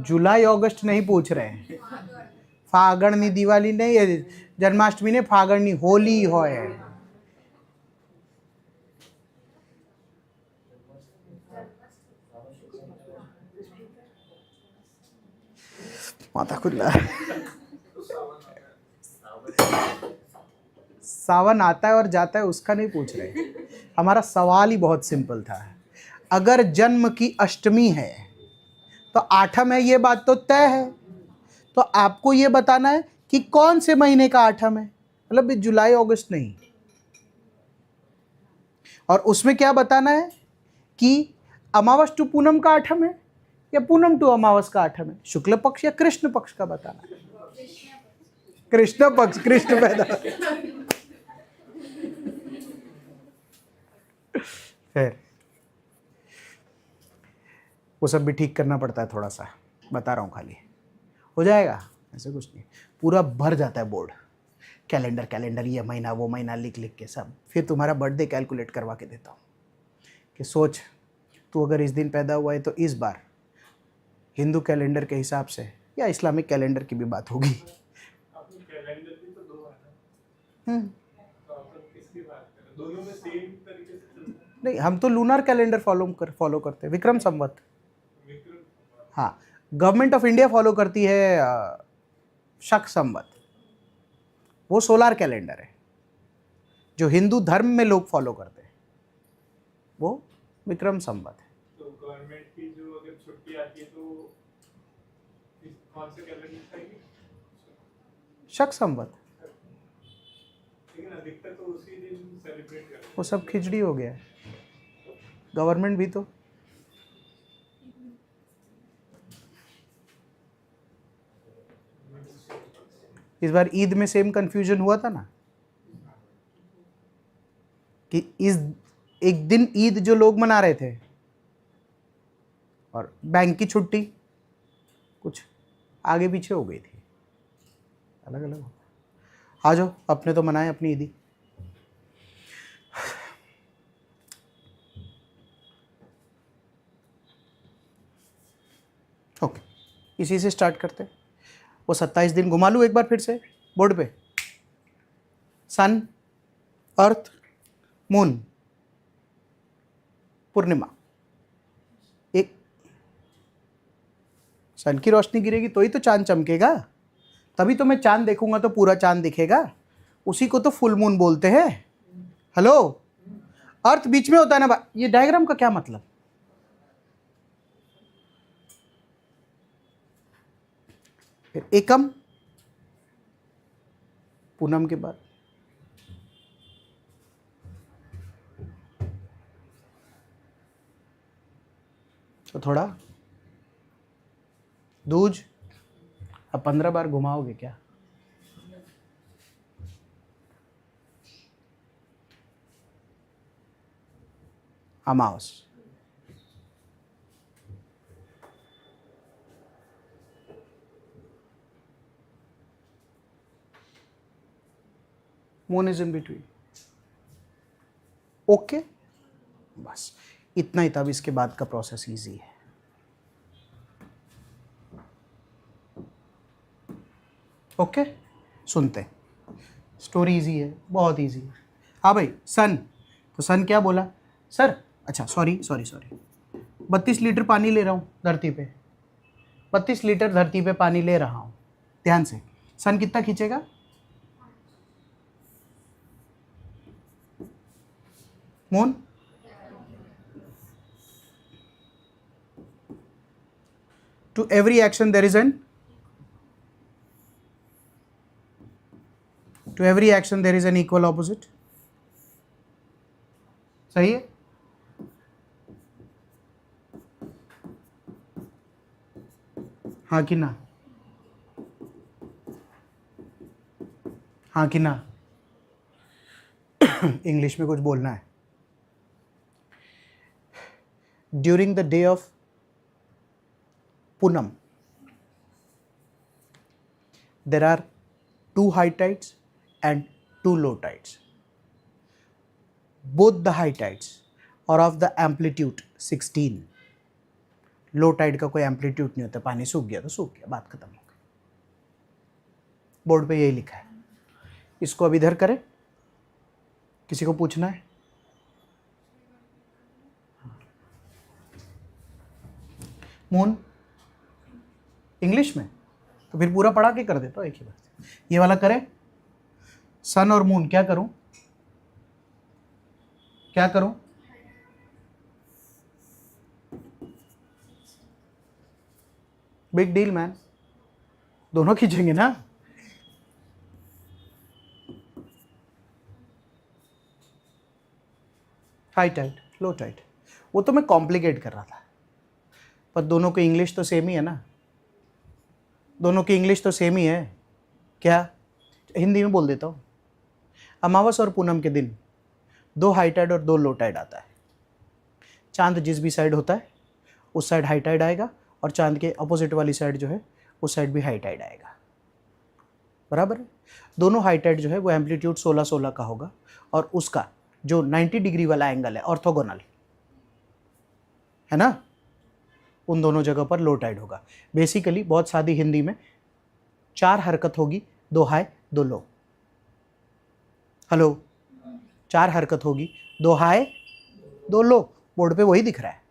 जुलाई अगस्त नहीं पूछ रहे हैं। फागणनी दिवाली नहीं है, जन्माष्टमी ने फागणनी होली होय। माता खुल्ला। सावन आता है और जाता है उसका नहीं पूछ रहे। हमारा सवाल ही बहुत सिंपल था। अगर जन्म की अष्टमी है तो आठम है, ये बात तो तय है। तो आपको ये बताना है कि कौन से महीने का आठम है, मतलब जुलाई अगस्त नहीं। और उसमें क्या बताना है कि अमावस टू पूनम का आठम है या पूनम टू अमावस का आठम है, शुक्ल पक्ष या कृष्ण पक्ष का बताना है। कृष्ण पक्ष, कृष्ण पैदा। फिर वो सब भी ठीक करना पड़ता है थोड़ा सा, बता रहा हूँ खाली। हो जाएगा, ऐसे कुछ नहीं। पूरा भर जाता है बोर्ड, कैलेंडर कैलेंडर, ये महीना वो महीना लिख लिख के सब। फिर तुम्हारा बर्थडे कैलकुलेट करवा के देता हूँ कि सोच तू अगर इस दिन पैदा हुआ है तो इस बार हिंदू कैलेंडर के हिसाब से या इस्लामिक कैलेंडर की भी बात होगी। कैलेंडर भी तो दो है ना, तो आप किसकी बात कर रहे हैं? दोनों में सेम तरीके से चलता है? नहीं, हम तो लूनर कैलेंडर फॉलो करते हैं, विक्रम संवत। हाँ, गवर्नमेंट ऑफ इंडिया फॉलो करती है शक संवत, वो सोलार कैलेंडर है। जो हिंदू धर्म में लोग फॉलो करते हैं वो विक्रम संवत है। तो गवर्नमेंट की जो अगर छुट्टी आती है तो कौन से कैलेंडर आएगी? शक संवत। लेकिन अधिकतर तो उसी दिन सेलिब्रेट करते हैं। वो सब खिचड़ी हो गया है। गवर्नमेंट भी तो इस बार ईद में सेम कंफ्यूजन हुआ था ना। इस एक दिन ईद जो लोग मना रहे थे और बैंक की छुट्टी कुछ आगे पीछे हो गई थी, अलग अलग हो। आ जाओ, अपने तो मनाए अपनी ईदी। ओके, इसी से स्टार्ट करते हैं। वो 27 दिन घुमा लूँ एक बार फिर से बोर्ड पे। सन, अर्थ, मून, पूर्णिमा। एक सन की रोशनी गिरेगी तो ही तो चांद चमकेगा, तभी तो मैं चांद देखूंगा तो पूरा चांद दिखेगा, उसी को तो फुल मून बोलते हैं। हेलो, अर्थ बीच में होता है ना। ये डायग्राम का क्या मतलब? फिर एकम, पूनम के बाद तो थोड़ा दूज। अब 15 बार घुमाओगे क्या? अमावस, moon is in between. Okay, बस इतना ही। तब इसके बाद का प्रोसेस इजी है। ओके, सुनते हैं। स्टोरी इजी है, बहुत इजी है। हाँ भाई, सन, तो सन क्या बोला सर? अच्छा, सॉरी 32 लीटर पानी ले रहा हूँ धरती पे, 32 लीटर धरती पे पानी ले रहा हूँ। ध्यान से, सन कितना खींचेगा? Moon to every action there is an equal opposite। सही है? हाँ कि ना? हाँ कि ना? इंग्लिश में कुछ बोलना है। During the day of Punam, there are 2 high tides and 2 low tides. Both the high tides are of the amplitude 16. Low tide का कोई एम्पलीट्यूड नहीं होता, पानी सूख गया तो सूख गया, बात खत्म हो गई। बोर्ड पे यही लिखा है। इसको अब इधर करें, किसी को पूछना है? मून इंग्लिश में, तो फिर पूरा पढ़ा के कर देता हूँ एक ही बार। ये वाला करें, सन और मून। क्या करूं? क्या करूं? बिग डील मैन, दोनों खींचेंगे ना। हाई टाइड, लो टाइड, वो तो मैं कॉम्प्लिकेट कर रहा था, पर दोनों की इंग्लिश तो सेम ही है ना। दोनों की इंग्लिश तो सेम ही है। क्या? हिंदी में बोल देता हूँ। अमावस और पूनम के दिन 2 हाई टाइड और 2 लो टाइड आता है। चांद जिस भी साइड होता है उस साइड हाई टाइड आएगा, और चांद के अपोजिट वाली साइड जो है उस साइड भी हाई टाइड आएगा। बराबर है? दोनों हाई टाइड जो है वो एम्पलीट्यूड 16-16 का होगा, और उसका जो 90 डिग्री वाला एंगल है ऑर्थोगोनल है ना, उन दोनों जगह पर लो टाइड होगा। बेसिकली बहुत सादी हिंदी में 4 हरकत होगी, 2 हाई 2 लो। हेलो, 4 हरकत होगी, 2 हाई 2 लो। बोर्ड पे वही दिख रहा है।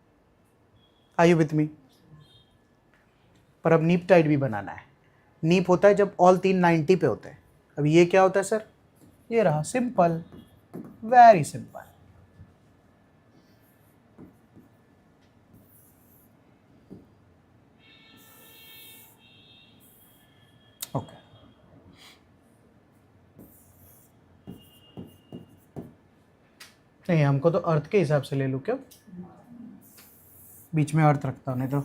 Are you with me? पर अब नीप टाइड भी बनाना है। नीप होता है जब ऑल 3 90 पे होते हैं। अब ये क्या होता है सर? ये रहा, सिंपल, वेरी सिंपल। ओके, नहीं हमको तो अर्थ के हिसाब से ले लूँ क्या? बीच में अर्थ रखता हूँ, नहीं तो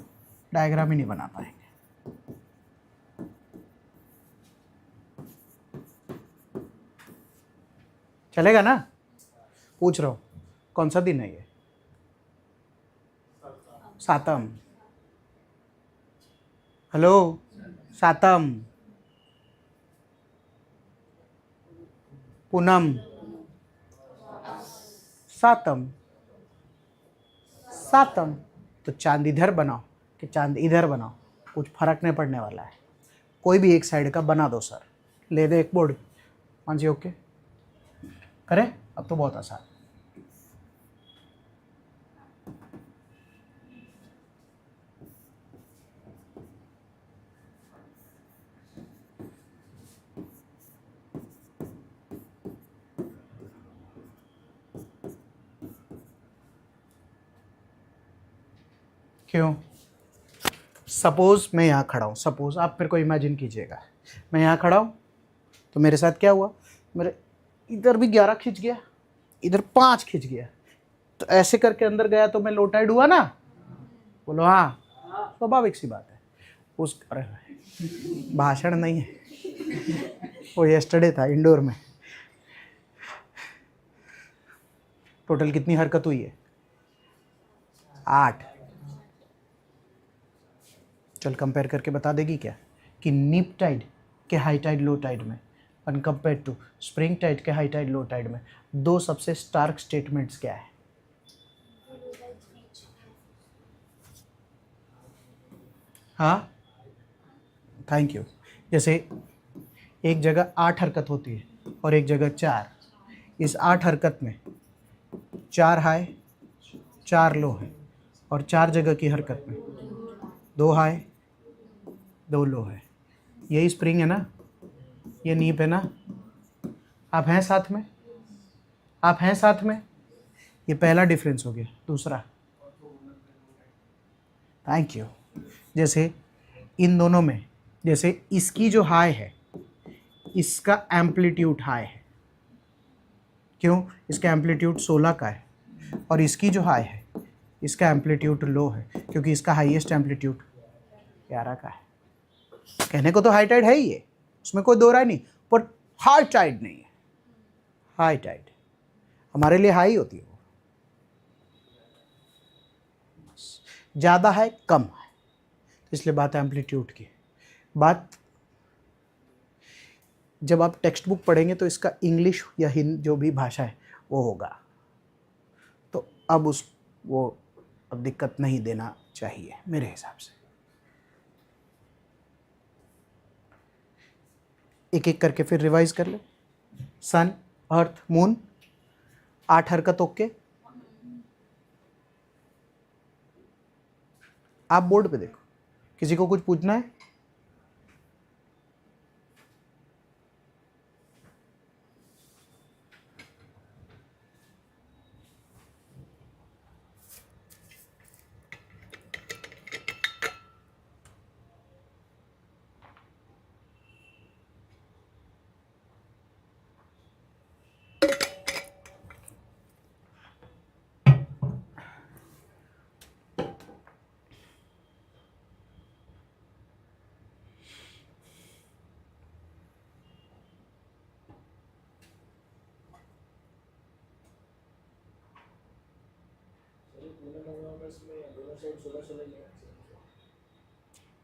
डायग्राम ही नहीं बना पाएंगे। चलेगा ना? पूछ रहा हूँ कौन सा दिन है ये? सातम। हेलो, सातम, पूनम, सातम, सातम। तो चांद इधर बनाओ कि चांद इधर बनाओ, कुछ फर्क नहीं पड़ने वाला है। कोई भी एक साइड का बना दो सर, ले दे एक बोर्ड। हाँ जी, ओके करें। अब तो बहुत आसान। क्यों? सपोज मैं यहाँ खड़ा हूँ, सपोज आप मेरे को इमेजिन कीजिएगा, मैं यहाँ खड़ा हूँ तो मेरे साथ क्या हुआ, मेरे इधर भी 11 खिंच गया, इधर 5 खिंच गया, तो ऐसे करके अंदर गया तो मैं लो टाइड हुआ ना? बोलो हाँ, स्वाभाविक सी बात है। उस अरे भाषण नहीं है, वो यस्टरडे था इंडोर में। टोटल कितनी हरकत हुई है? 8। चल कंपेयर करके बता देगी क्या कि नीप टाइड के हाई टाइड लो टाइड में अनकम्पेयर टू स्प्रिंग टाइड के हाई टाइड लो टाइड में दो सबसे स्टार्क स्टेटमेंट्स क्या है? हाँ, थैंक यू। जैसे एक जगह 8 हरकत होती है और एक जगह 4। इस 8 हरकत में 4 हाई 4 लो है, और 4 जगह की हरकत में 2 हाई 2 लो है। यही स्प्रिंग है ना, ये नीप है ना? आप हैं साथ में? आप हैं साथ में? ये पहला डिफरेंस हो गया। दूसरा, थैंक यू, जैसे इन दोनों में, जैसे इसकी जो हाई है इसका एम्पलीट्यूड हाई है। क्यों? इसका एम्पलीट्यूड 16 का है, और इसकी जो हाई है इसका एम्पलीट्यूड लो है, क्योंकि इसका हाईएस्ट एम्पलीट्यूड 11 का है। कहने को तो हाई टाइड है ही ये, उसमें कोई दो राय नहीं, पर हाई टाइड नहीं है। हाई टाइड हमारे लिए हाई होती है, वो ज़्यादा है कम है, इसलिए बात एम्पलीट्यूड की। बात जब आप टेक्स्ट बुक पढ़ेंगे तो इसका इंग्लिश या हिंदी जो भी भाषा है वो होगा, तो अब वो अब दिक्कत नहीं देना चाहिए मेरे हिसाब से। एक एक करके फिर रिवाइज कर ले। सन, अर्थ, मून, 8 हरकत ओके। आप बोर्ड पे देखो, किसी को कुछ पूछना है?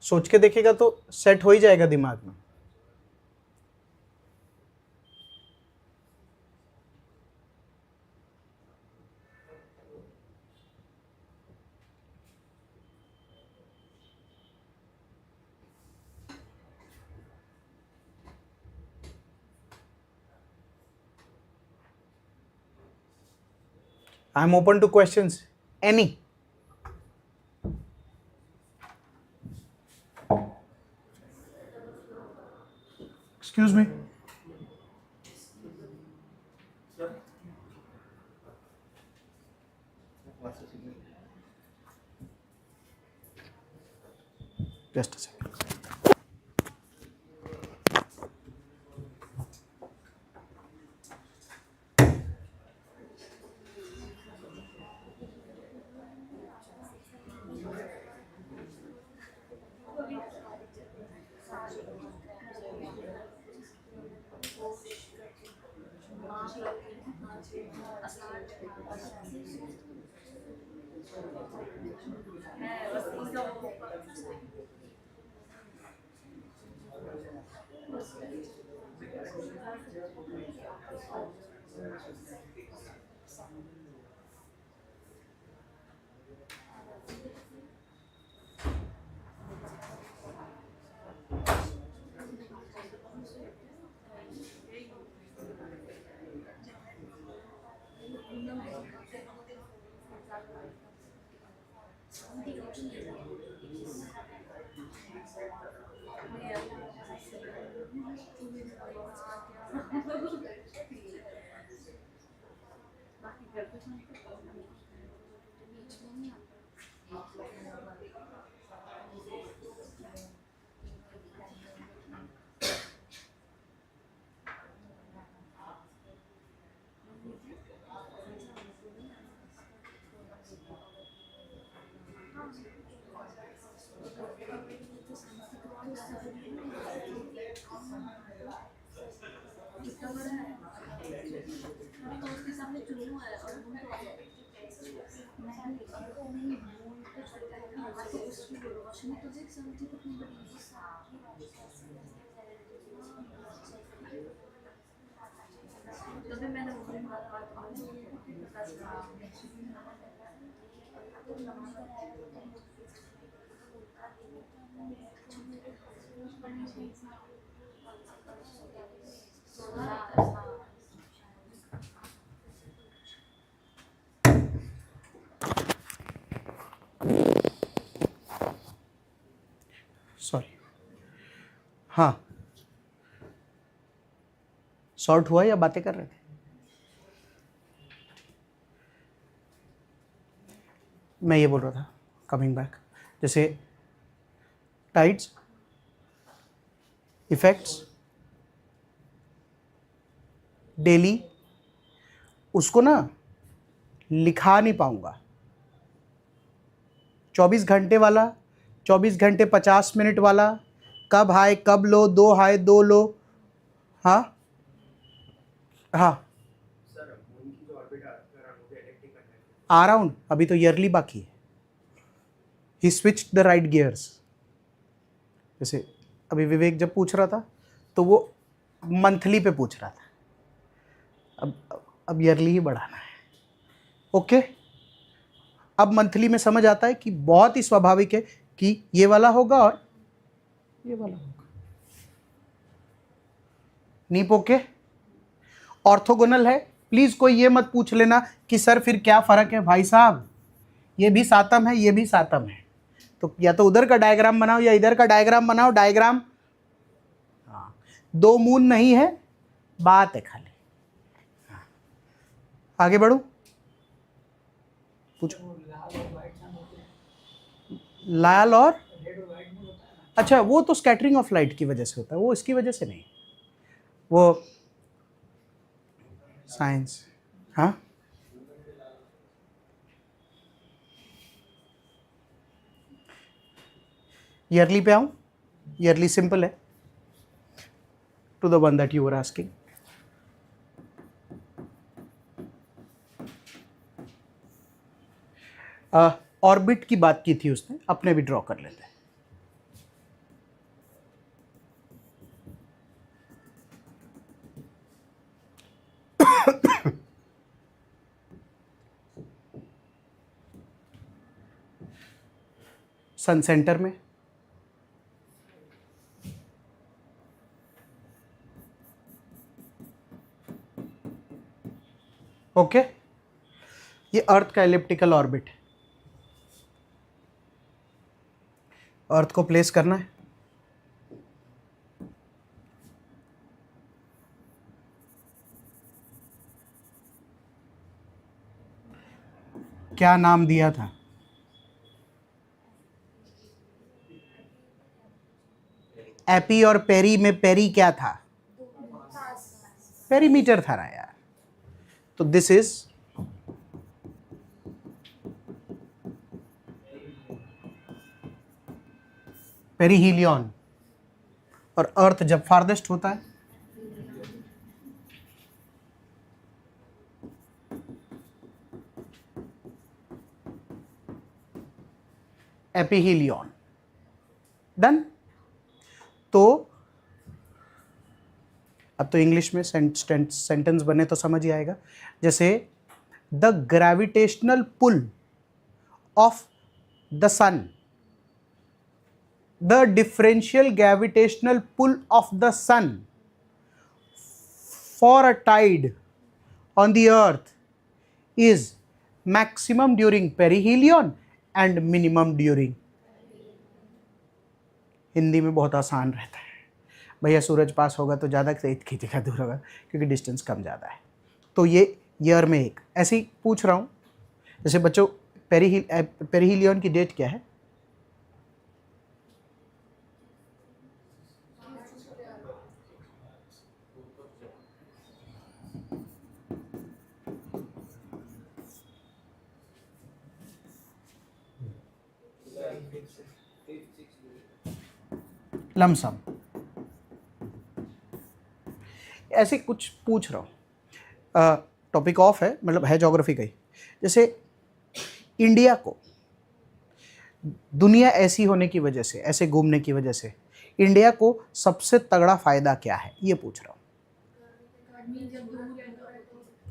सोच के देखेगा तो सेट हो ही जाएगा दिमाग में। I am open two questions, any. Excuse me. Just a second. Sorry, हाँ, सॉर्ट हुआ या बातें कर रहे थे? मैं ये बोल रहा था, कमिंग बैक, जैसे टाइड्स, इफेक्ट्स, डेली, उसको ना लिखा नहीं पाऊंगा। 24 घंटे वाला, 24 घंटे 50 मिनट वाला, कब हाई कब लो, 2 हाई 2 लो, हाँ हाँ, अराउंड, अभी तो ईयरली बाकी है। ही स्विच द राइट गियर्स। जैसे अभी विवेक जब पूछ रहा था तो वो मंथली पे पूछ रहा था, अब ईयरली ही बढ़ाना है। ओके, अब मंथली में समझ आता है कि बहुत ही स्वाभाविक है कि ये वाला होगा और ये वाला होगा। नीप ओके, ऑर्थोगोनल है। प्लीज कोई ये मत पूछ लेना कि सर फिर क्या फर्क है। भाई साहब, ये भी सातम है, ये भी सातम है, तो या तो उधर का डायग्राम बनाओ या इधर का डायग्राम बनाओ। डायग्राम, हाँ, 2 मून नहीं है, बात है खाली। हाँ। आगे बढ़ू, पूछो। लाल और अच्छा, वो तो स्कैटरिंग ऑफ लाइट की वजह से होता है, वो इसकी वजह से नहीं, वो साइंस। हाँ, ईयरली पे आऊं। ईयरली सिंपल है, to the one that you were asking. Orbit की बात की थी उसने, अपने भी ड्रॉ कर लेते हैं। सन सेंटर में, ओके, ये अर्थ का एलिप्टिकल ऑर्बिट है। अर्थ को प्लेस करना है, क्या नाम दिया था? एपी और पेरी में पेरी क्या था? पेरीमीटर था ना यार। तो दिस इज पेरीहीलियन, और अर्थ जब फारदेस्ट होता है एपिहीलियन। डन। तो अब तो इंग्लिश में सेंटेंस बने तो समझ ही आएगा। जैसे the gravitational pull of the sun, the differential gravitational pull of the sun for a tide on the earth is maximum during perihelion and minimum during। Hindi में बहुत आसान रहता है भैया, सूरज पास होगा तो ज़्यादा खींचेगा, दूर होगा क्योंकि डिस्टेंस कम ज़्यादा है। तो ये ईयर में एक ऐसे ही पूछ रहा हूँ। जैसे बच्चों पेरिहिलियन की डेट क्या है? लमसम ऐसे कुछ पूछ रहा हूँ। टॉपिक ऑफ है, मतलब है ज्योग्राफी का ही। जैसे इंडिया को दुनिया ऐसी होने की वजह से, ऐसे घूमने की वजह से इंडिया को सबसे तगड़ा फायदा क्या है, ये पूछ रहा हूँ।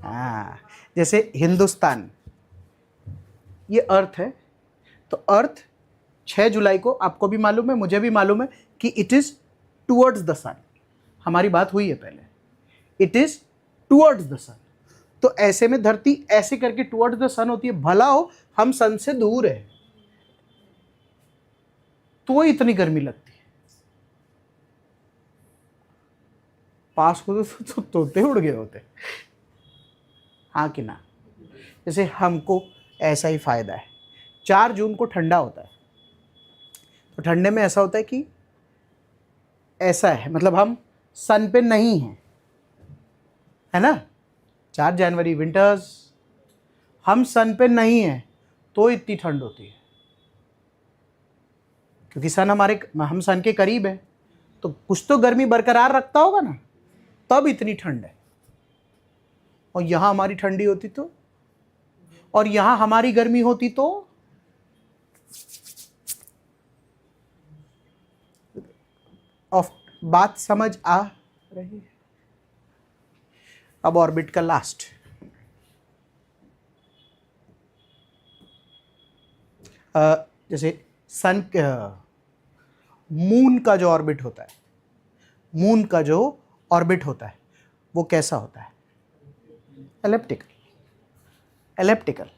हाँ, जैसे हिंदुस्तान ये अर्थ है, तो अर्थ 6 जुलाई को आपको भी मालूम है, मुझे भी मालूम है कि इट इज टुवर्ड्स द सन। हमारी बात हुई है पहले, इट इज टुवर्ड्स द सन। तो ऐसे में धरती ऐसे करके टुवर्ड्स द सन होती है। भला हो हम सन से दूर है तो इतनी गर्मी लगती है, पास होते तो तोते उड़ गए होते। हाँ कि ना? जैसे हमको ऐसा ही फायदा है। 4 जून को ठंडा होता है, तो ठंडे में ऐसा होता है कि ऐसा है, मतलब हम सन पे नहीं हैं, है ना। 4 जनवरी विंटर्स, हम सन पे नहीं हैं तो इतनी ठंड होती है, क्योंकि सन हम सन के करीब हैं, तो कुछ तो गर्मी बरकरार रखता होगा ना, तब इतनी ठंड है। और यहाँ हमारी ठंडी होती तो, और यहाँ हमारी गर्मी होती तो। ऑफ बात समझ आ रही है? अब ऑर्बिट का लास्ट, जैसे सन मून का जो ऑर्बिट होता है, मून का जो ऑर्बिट होता है वो कैसा होता है? एलिप्टिकल। एलिप्टिकल।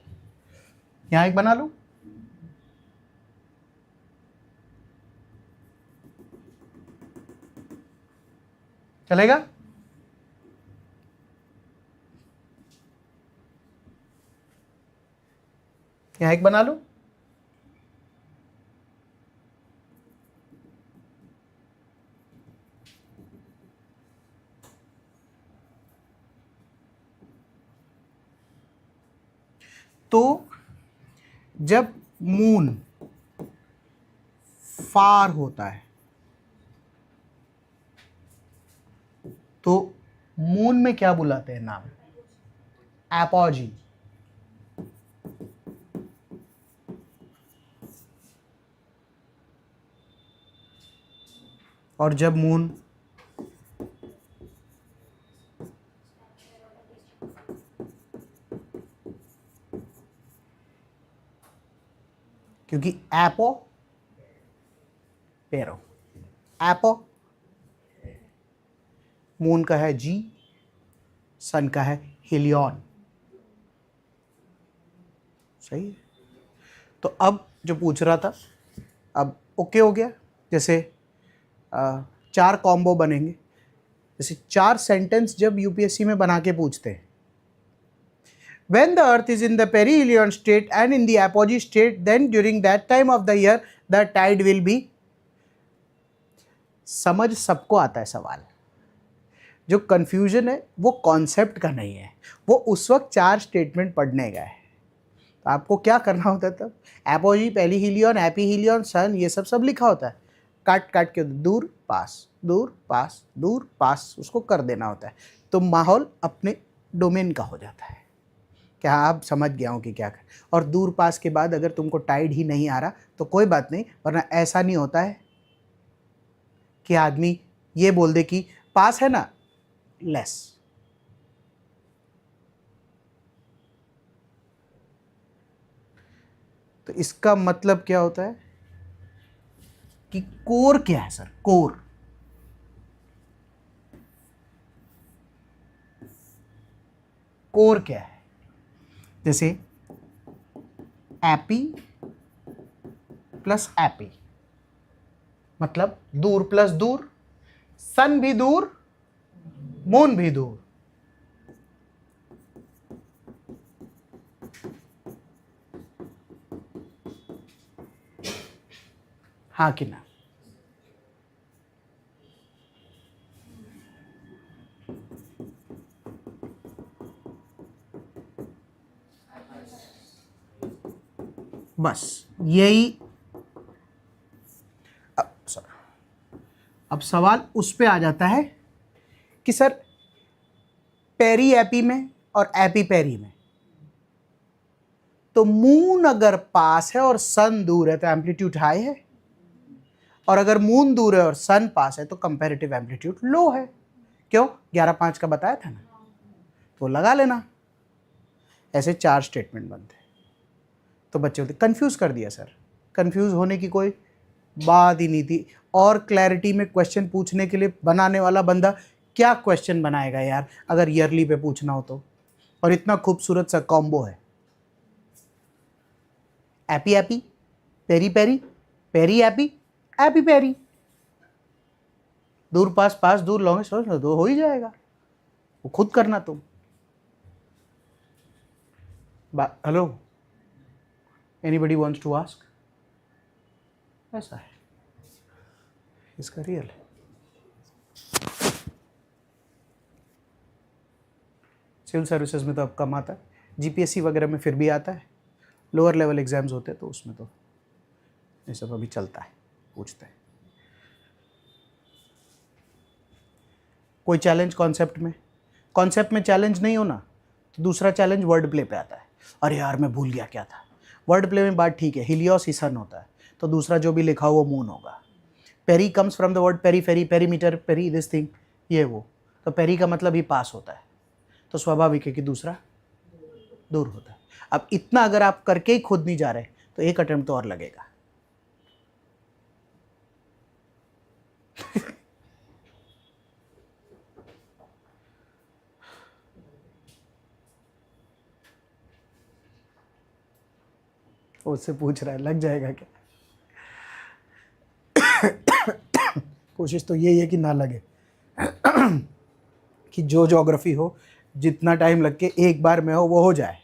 यहां एक बना लूं, चलेगा? यहां एक बना लूं। तो जब मून फार होता है तो मून में क्या बुलाते हैं नाम? एपोजी। और जब मून क्योंकि एपो पेरो, एपो मून का है जी, सन का है हिलियन। सही है? तो अब जो पूछ रहा था अब ओके हो गया। जैसे 4 कॉम्बो बनेंगे, जैसे 4 सेंटेंस जब यूपीएससी में बना के पूछते हैं। When the earth is in the perihelion state and in the apogee state, then during that time of the year the tide will be। समझ सबको आता है सवाल, जो कंफ्यूजन है वो कॉन्सेप्ट का नहीं है, वो उस वक्त 4 स्टेटमेंट पढ़ने का है। तो आपको क्या करना होता है तब? एपोजी, पेरिहिलियन, एपिहिलियन, सन, ये सब लिखा होता है। काट काट के दूर पास, दूर पास, दूर पास उसको कर देना होता है, तो माहौल अपने डोमेन का हो जाता है। क्या आप समझ गया हूँ कि क्या कर। और दूर पास के बाद अगर तुमको टाइड ही नहीं आ रहा तो कोई बात नहीं, वरना ऐसा नहीं होता है कि आदमी ये बोल दे कि पास है ना, लेस। तो इसका मतलब क्या होता है कि कोर क्या है सर, कोर कोर क्या है? जैसे एपी प्लस एपी मतलब दूर प्लस दूर, सन भी दूर, मून भी दूर। हाँ कि ना? बस यही। अब सवाल उस पे आ जाता है कि सर पेरी एपी में और एपी पेरी में तो मून अगर पास है और सन दूर है तो एम्पलीट्यूड हाई है, और अगर मून दूर है और सन पास है तो कंपैरेटिव एम्पलीट्यूड लो है। क्यों? 11/5 का बताया था ना, तो लगा लेना। ऐसे 4 स्टेटमेंट बनते हैं। तो बच्चे बोलते कंफ्यूज कर दिया सर। कंफ्यूज होने की कोई बात ही नहीं थी। और क्लैरिटी में क्वेश्चन पूछने के लिए बनाने वाला बंदा क्या क्वेश्चन बनाएगा यार, अगर ईयरली पे पूछना हो तो। और इतना खूबसूरत सा कॉम्बो है, apo apo, peri peri, peri apo, apo peri. दूर पास पास दूर लॉन्गेस्ट तो हो ही जाएगा, वो खुद करना तुम। Hello, anybody wants to ask? ऐसा है, इसका रियल है। सिविल सर्विसेज में तो अब कम आता है, जीपीएससी वगैरह में फिर भी आता है। लोअर लेवल एग्जाम्स होते हैं तो उसमें तो ये सब अभी चलता है, पूछते हैं। कोई चैलेंज कॉन्सेप्ट में? कॉन्सेप्ट में चैलेंज नहीं होना तो दूसरा चैलेंज वर्ड प्ले पे आता है। अरे यार मैं भूल गया क्या था। वर्ड प्ले में बात ठीक है, हिलियोस ही सन होता है तो दूसरा जो भी लिखा हो वो मून होगा। Peri comes from the word periphery, perimeter, peri this thing, ये वो। तो पेरी का मतलब ही पास होता है, तो स्वाभाविक है कि दूसरा दूर होता है। अब इतना अगर आप करके ही खुद नहीं जा रहे तो एक अटेम्प्ट तो और लगेगा। उससे पूछ रहा है लग जाएगा क्या? कोशिश तो यही है कि ना लगे। कि जो ज्योग्राफी हो जितना टाइम लग के एक बार में हो वो हो जाए।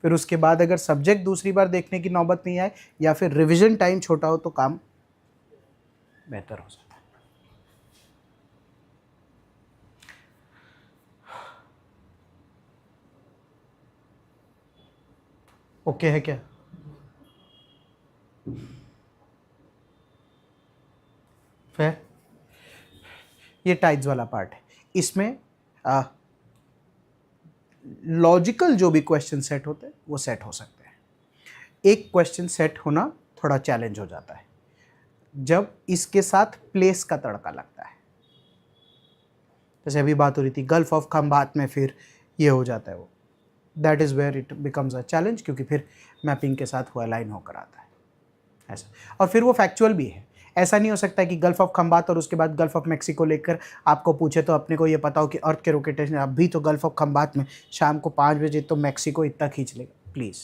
फिर उसके बाद अगर सब्जेक्ट दूसरी बार देखने की नौबत नहीं आए या फिर रिवीजन टाइम छोटा हो तो काम बेहतर हो सकता है। ओके है क्या? फिर ये टाइप्स वाला पार्ट है। इसमें लॉजिकल जो भी क्वेश्चन सेट होते हैं वो सेट हो सकते हैं। एक क्वेश्चन सेट होना थोड़ा चैलेंज हो जाता है जब इसके साथ प्लेस का तड़का लगता है। जैसे अभी बात हो रही थी गल्फ ऑफ खंबात में, फिर ये हो जाता है वो, that is where it becomes a challenge, क्योंकि फिर मैपिंग के साथ वो अलाइन होकर आता है ऐसा। और फिर वो फैक्चुअल भी है। ऐसा नहीं हो सकता कि गल्फ ऑफ खंबात और उसके बाद गल्फ ऑफ मैक्सिको लेकर आपको पूछे तो अपने को ये पता हो कि अर्थ के रोटेशन अभी तो गल्फ ऑफ खंबात में शाम को 5 बजे तो मैक्सिको इतना खींच लेगा, प्लीज़।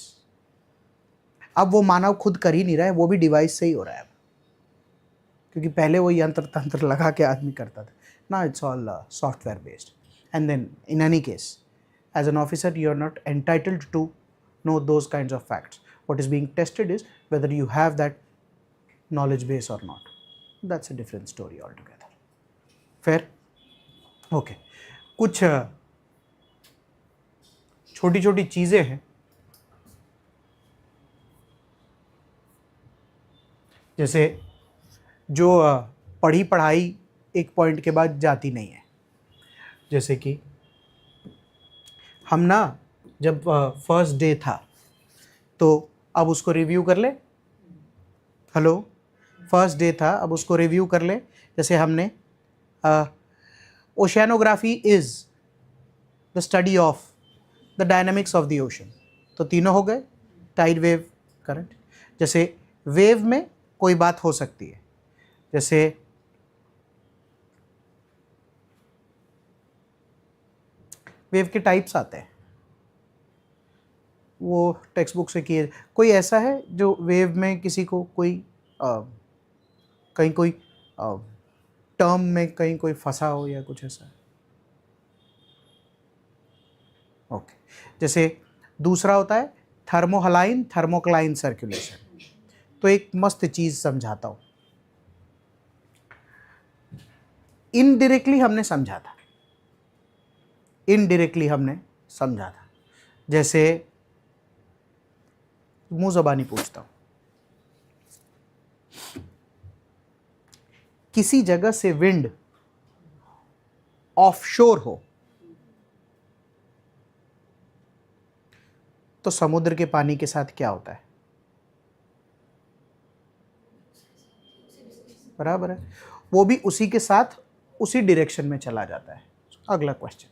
अब वो मानव खुद कर ही नहीं रहा है, वो भी डिवाइस से ही हो रहा है अब, क्योंकि पहले वो यंत्र तंत्र लगा के आदमी करता था ना। It's all software based. And then in any case as an officer you are not entitled to know those kinds of facts. What is being tested is whether you have that knowledge base or not. That's a different story altogether. Fair? Okay. कुछ छोटी छोटी चीज़ें हैं जैसे जो पढ़ी पढ़ाई एक पॉइंट के बाद जाती नहीं है। जैसे कि हम ना जब फर्स्ट डे था, तो अब उसको रिव्यू कर ले। हेलो, फर्स्ट डे था, अब उसको रिव्यू कर ले। जैसे हमने oceanography is the study of the dynamics of the ocean, तो तीनों हो गए, टाइड, वेव, करंट। जैसे वेव में कोई बात हो सकती है, जैसे वेव के टाइप्स आते हैं, वो टेक्स्ट बुक से किए। कोई ऐसा है जो वेव में किसी को कोई कहीं कोई टर्म में कहीं कोई फंसा हो या कुछ ऐसा? ओके। जैसे दूसरा होता है थर्मोहलाइन थर्मोक्लाइन सर्कुलेशन। तो एक मस्त चीज समझाता हूं, इनडायरेक्टली हमने समझा था, जैसे मुंह ज़बानी पूछता हूं, किसी जगह से विंड ऑफशोर हो तो समुद्र के पानी के साथ क्या होता है? बराबर है, वो भी उसी के साथ उसी डायरेक्शन में चला जाता है। अगला क्वेश्चन,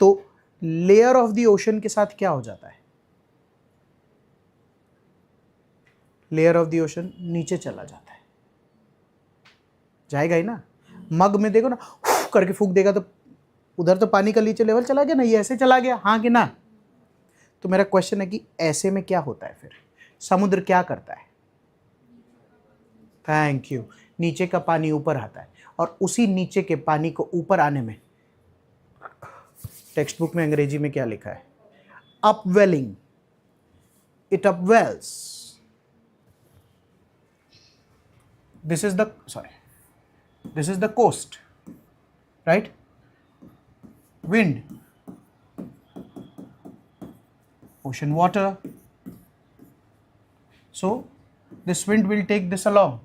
तो लेयर ऑफ द ओशन के साथ क्या हो जाता है? लेयर ऑफ द ओशन नीचे चला जाता है, जाएगा ही ना। मग में देखो ना, करके फूंक देगा तो उधर तो पानी का नीचे लेवल चला गया ना, ये ऐसे चला गया, हाँ कि ना। तो मेरा क्वेश्चन है कि ऐसे में क्या होता है फिर? समुद्र क्या करता है? थैंक यू, नीचे का पानी ऊपर आता है, और उसी नीचे के पानी को ऊपर आने में टेक्स्ट बुक में अंग्रेजी में क्या लिखा है? Upwelling, it upwells. This is the coast, right? Wind, ocean water, so this wind will take this along,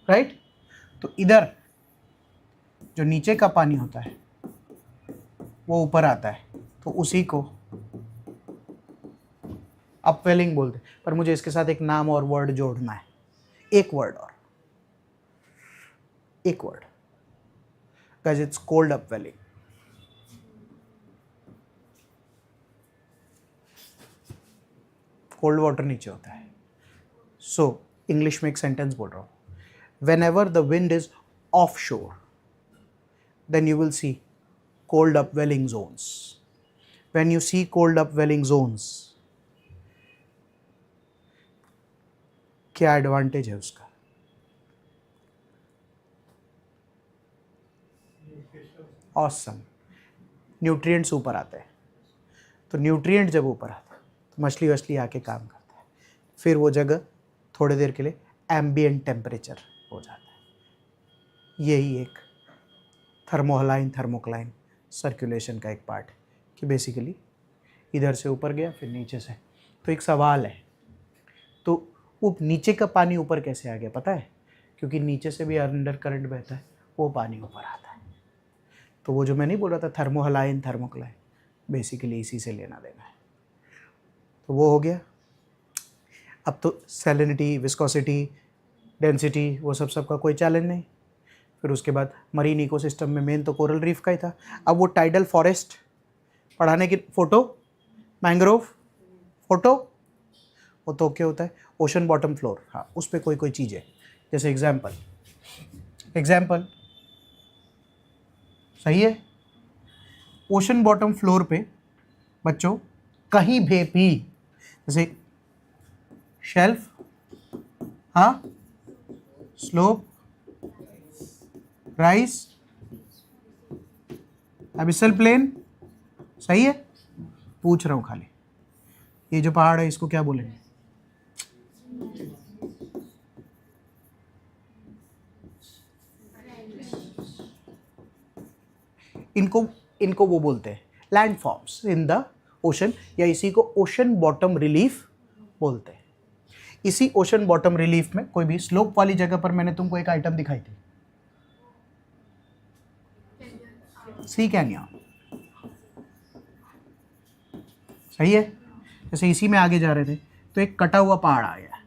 right? तो इधर जो नीचे का पानी होता है वो ऊपर आता है, तो उसी को अपवेलिंग बोलते हैं। पर मुझे इसके साथ एक नाम और वर्ड जोड़ना है, एक word guys, it's cold upwelling। Cold water नीचे होता है। सो इंग्लिश में एक सेंटेंस बोल रहा हूँ, whenever the wind is offshore then you will see cold upwelling zones. When you see cold upwelling zones, क्या एडवांटेज है उसका? ऑसम, न्यूट्रिएंट्स ऊपर आते हैं। तो न्यूट्रिएंट जब ऊपर आता है तो मछली वछली आके काम करता है, फिर वो जगह थोड़ी देर के लिए एम्बिएंट टेम्परेचर हो जाता है। यही एक थर्मोहलाइन थर्मोक्लाइन सर्कुलेशन का एक पार्ट है कि बेसिकली इधर से ऊपर गया फिर नीचे से। तो एक सवाल है, तो वो नीचे का पानी ऊपर कैसे आ गया पता है? क्योंकि नीचे से भी अंडर करंट बहता है, वो पानी ऊपर आता है। तो वो जो मैं नहीं बोल रहा था थर्मोहलाइन थर्मोक्लाइन, बेसिकली इसी से लेना देना है। तो वो हो गया। अब तो सैलिनिटी, विस्कोसिटी, डेंसिटी, वो सब का कोई चैलेंज नहीं। फिर उसके बाद मरीन इकोसिस्टम में मेन तो कोरल रीफ का ही था। अब वो टाइडल फॉरेस्ट पढ़ाने की फोटो, मैंग्रोव फोटो, वो तो क्या होता है? ओशन बॉटम फ्लोर, हाँ, उस पर कोई चीज़ है। जैसे एग्जाम्पल सही है, ओशन बॉटम फ्लोर पे बच्चों कहीं भी, जैसे शेल्फ, हाँ, स्लोप, राइज, एबिसल प्लेन, सही है? पूछ रहा हूँ खाली, ये जो पहाड़ है इसको क्या बोलेंगे? इनको वो बोलते हैं land forms in the ocean, या इसी को ओशन बॉटम रिलीफ बोलते हैं। इसी ओशन बॉटम रिलीफ में कोई भी स्लोप वाली जगह पर मैंने तुमको एक आइटम दिखाई थी, सी कैनियन। सही है। जैसे इसी में आगे जा रहे थे तो एक कटा हुआ पहाड़ आ गया,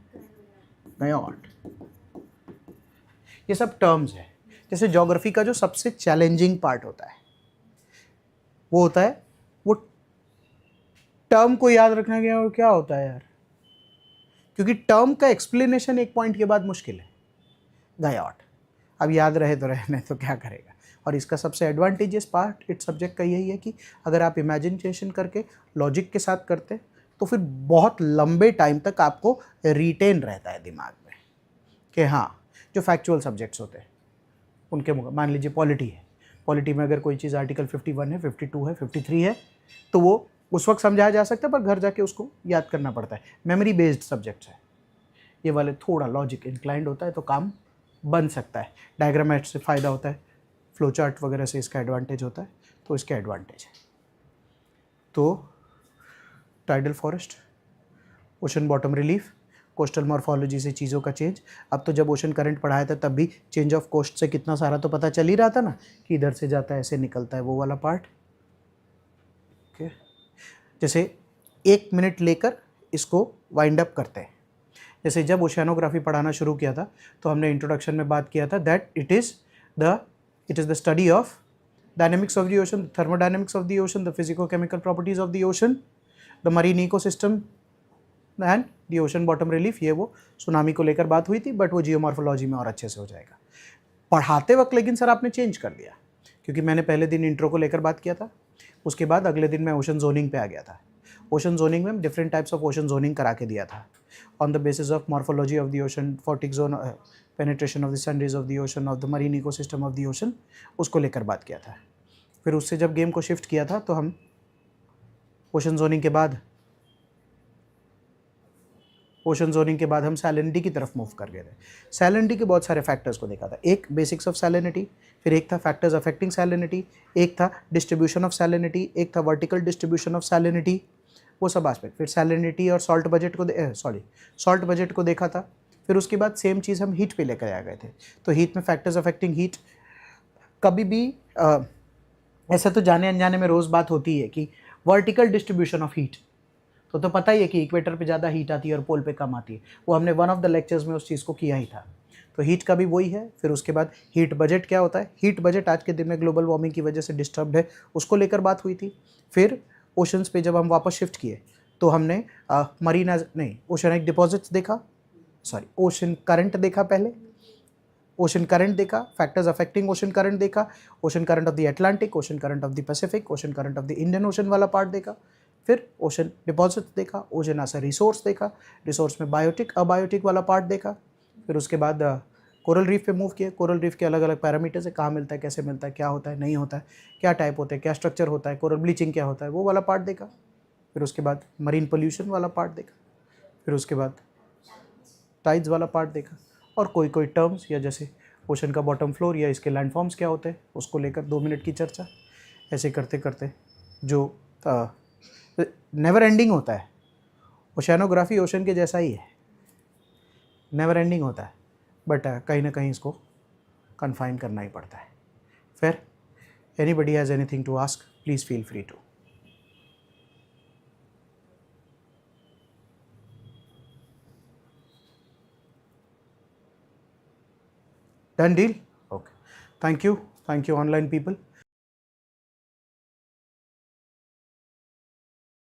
गयाट। ये सब टर्म्स है। जैसे ज्योग्राफी का जो सबसे चैलेंजिंग पार्ट होता है वो होता है वो टर्म को याद रखना क्या और क्या होता है यार, क्योंकि टर्म का एक्सप्लेनेशन एक पॉइंट के बाद मुश्किल है। गयाट अब याद रहे तो रहे, नहीं तो क्या करेगा। और इसका सबसे एडवांटेजेस पार्ट इस सब्जेक्ट का यही है कि अगर आप इमेजिनेशन करके लॉजिक के साथ करते तो फिर बहुत लंबे टाइम तक आपको रिटेन रहता है दिमाग में कि हाँ, जो फैक्चुअल सब्जेक्ट्स होते हैं उनके मान लीजिए पॉलिटी है, पॉलिटी में अगर कोई चीज़ आर्टिकल 51 है, 52 है, 53 है तो वो उस वक्त समझाया जा सकता है, पर घर जाके उसको याद करना पड़ता है। मेमोरी बेस्ड सब्जेक्ट्स है, ये वाले थोड़ा लॉजिक इंक्लाइंड होता है तो काम बन सकता है। डायग्रामेट से फ़ायदा होता है, फ्लो चार्ट वगैरह से इसका एडवांटेज होता है, तो इसके एडवांटेज है। तो tidal forest, ocean bottom relief, coastal morphology से चीज़ों का चेंज। अब तो जब ओशन करंट पढ़ाया था तब भी चेंज ऑफ कोस्ट से कितना सारा तो पता चल ही रहा था ना, कि इधर से जाता है ऐसे निकलता है, वो वाला पार्ट। ओके, जैसे 1 मिनट लेकर इसको वाइंड अप करते हैं। जैसे जब ओशियानोग्राफी पढ़ाना शुरू किया था तो हमने इंट्रोडक्शन में बात किया था that it is the study of dynamics of the ocean, thermodynamics of the ocean, the physico-chemical properties of the ocean, the marine ecosystem and the ocean bottom relief. ये वो सुनामी को लेकर बात हुई थी, बट वो जियोमॉर्फोलॉजी में और अच्छे से हो जाएगा पढ़ाते वक्त। लेकिन सर आपने चेंज कर दिया, क्योंकि मैंने पहले दिन इंट्रो को लेकर बात किया था, उसके बाद अगले दिन मैं ओशन जोनिंग पे आ गया था। ओशन जोनिंग में different types of ocean zoning करा के दिया था on the basis of morphology of the ocean, photic zone, penetration of the sun rays of the ocean, of the marine ecosystem of the ocean, उसको लेकर बात किया था। फिर उससे जब गेम को शिफ्ट किया था तो हम ओशन जोनिंग के बाद हम सैलिनिटी की तरफ मूव कर गए थे। सैलिनिटी के बहुत सारे फैक्टर्स को देखा था। एक बेसिक्स ऑफ सैलिनिटी, फिर एक था फैक्टर्स अफेक्टिंग सैलिनिटी, एक था डिस्ट्रीब्यूशन ऑफ सैलिनिटी, एक था वर्टिकल डिस्ट्रीब्यूशन ऑफ सैलिनिटी, वो सब एस्पेक्ट। फिर सैलिनिटी और सॉल्ट बजट को देखा था। फिर उसके बाद सेम चीज़ हम हीट पे लेकर आ गए थे। तो हीट में फैक्टर्स अफेक्टिंग हीट, कभी भी ऐसा तो जाने अनजाने में रोज़ बात होती है कि वर्टिकल डिस्ट्रीब्यूशन ऑफ हीट, तो पता ही है कि इक्वेटर पे ज़्यादा हीट आती है और पोल पे कम आती है। वो हमने वन ऑफ द लेक्चर्स में उस चीज़ को किया ही था। तो हीट का भी वही है। फिर उसके बाद हीट बजट क्या होता है, हीट बजट आज के दिन में ग्लोबल वार्मिंग की वजह से डिस्टर्ब्ड है, उसको लेकर बात हुई थी। फिर ओशंस पे जब हम वापस शिफ्ट किए तो हमने ओशनिक डिपॉजिट्स देखा, ओशन करंट देखा, पहले ओशन करंट देखा, फैक्टर्स अफेक्टिंग ओशन करंट देखा, ocean current of the Atlantic, ocean current of the Pacific, ocean current of the Indian ocean वाला पार्ट देखा। फिर ओशन डिपॉजिट्स देखा, ओशन एज अ रिसोर्स देखा, resource में बायोटिक अबायोटिक वाला part देखा। फिर उसके बाद कोरल रीफ पे मूव किए। कोरल रीफ के अलग अलग पैरामीटर्स है, कहाँ मिलता है, कैसे मिलता है, क्या होता है, नहीं होता है, क्या टाइप होता है, क्या स्ट्रक्चर होता है, कोरल ब्लीचिंग क्या होता है, वो वाला पार्ट देखा। फिर उसके बाद मरीन पोल्यूशन वाला पार्ट देखा। फिर उसके बाद टाइड्स वाला पार्ट देखा। और कोई टर्म्स, या जैसे ओशन का बॉटम फ्लोर या इसके लैंडफॉर्म्स क्या होते हैं, उसको लेकर 2 मिनट की चर्चा। ऐसे करते करते जो नेवर एंडिंग होता है। ओशियानोग्राफी ओशन के जैसा ही है, नेवर एंडिंग होता है, बट कहीं ना कहीं इसको कन्फाइन करना ही पड़ता है। फिर anybody has anything to ask, please feel free to. Done deal? Okay. Thank you online people.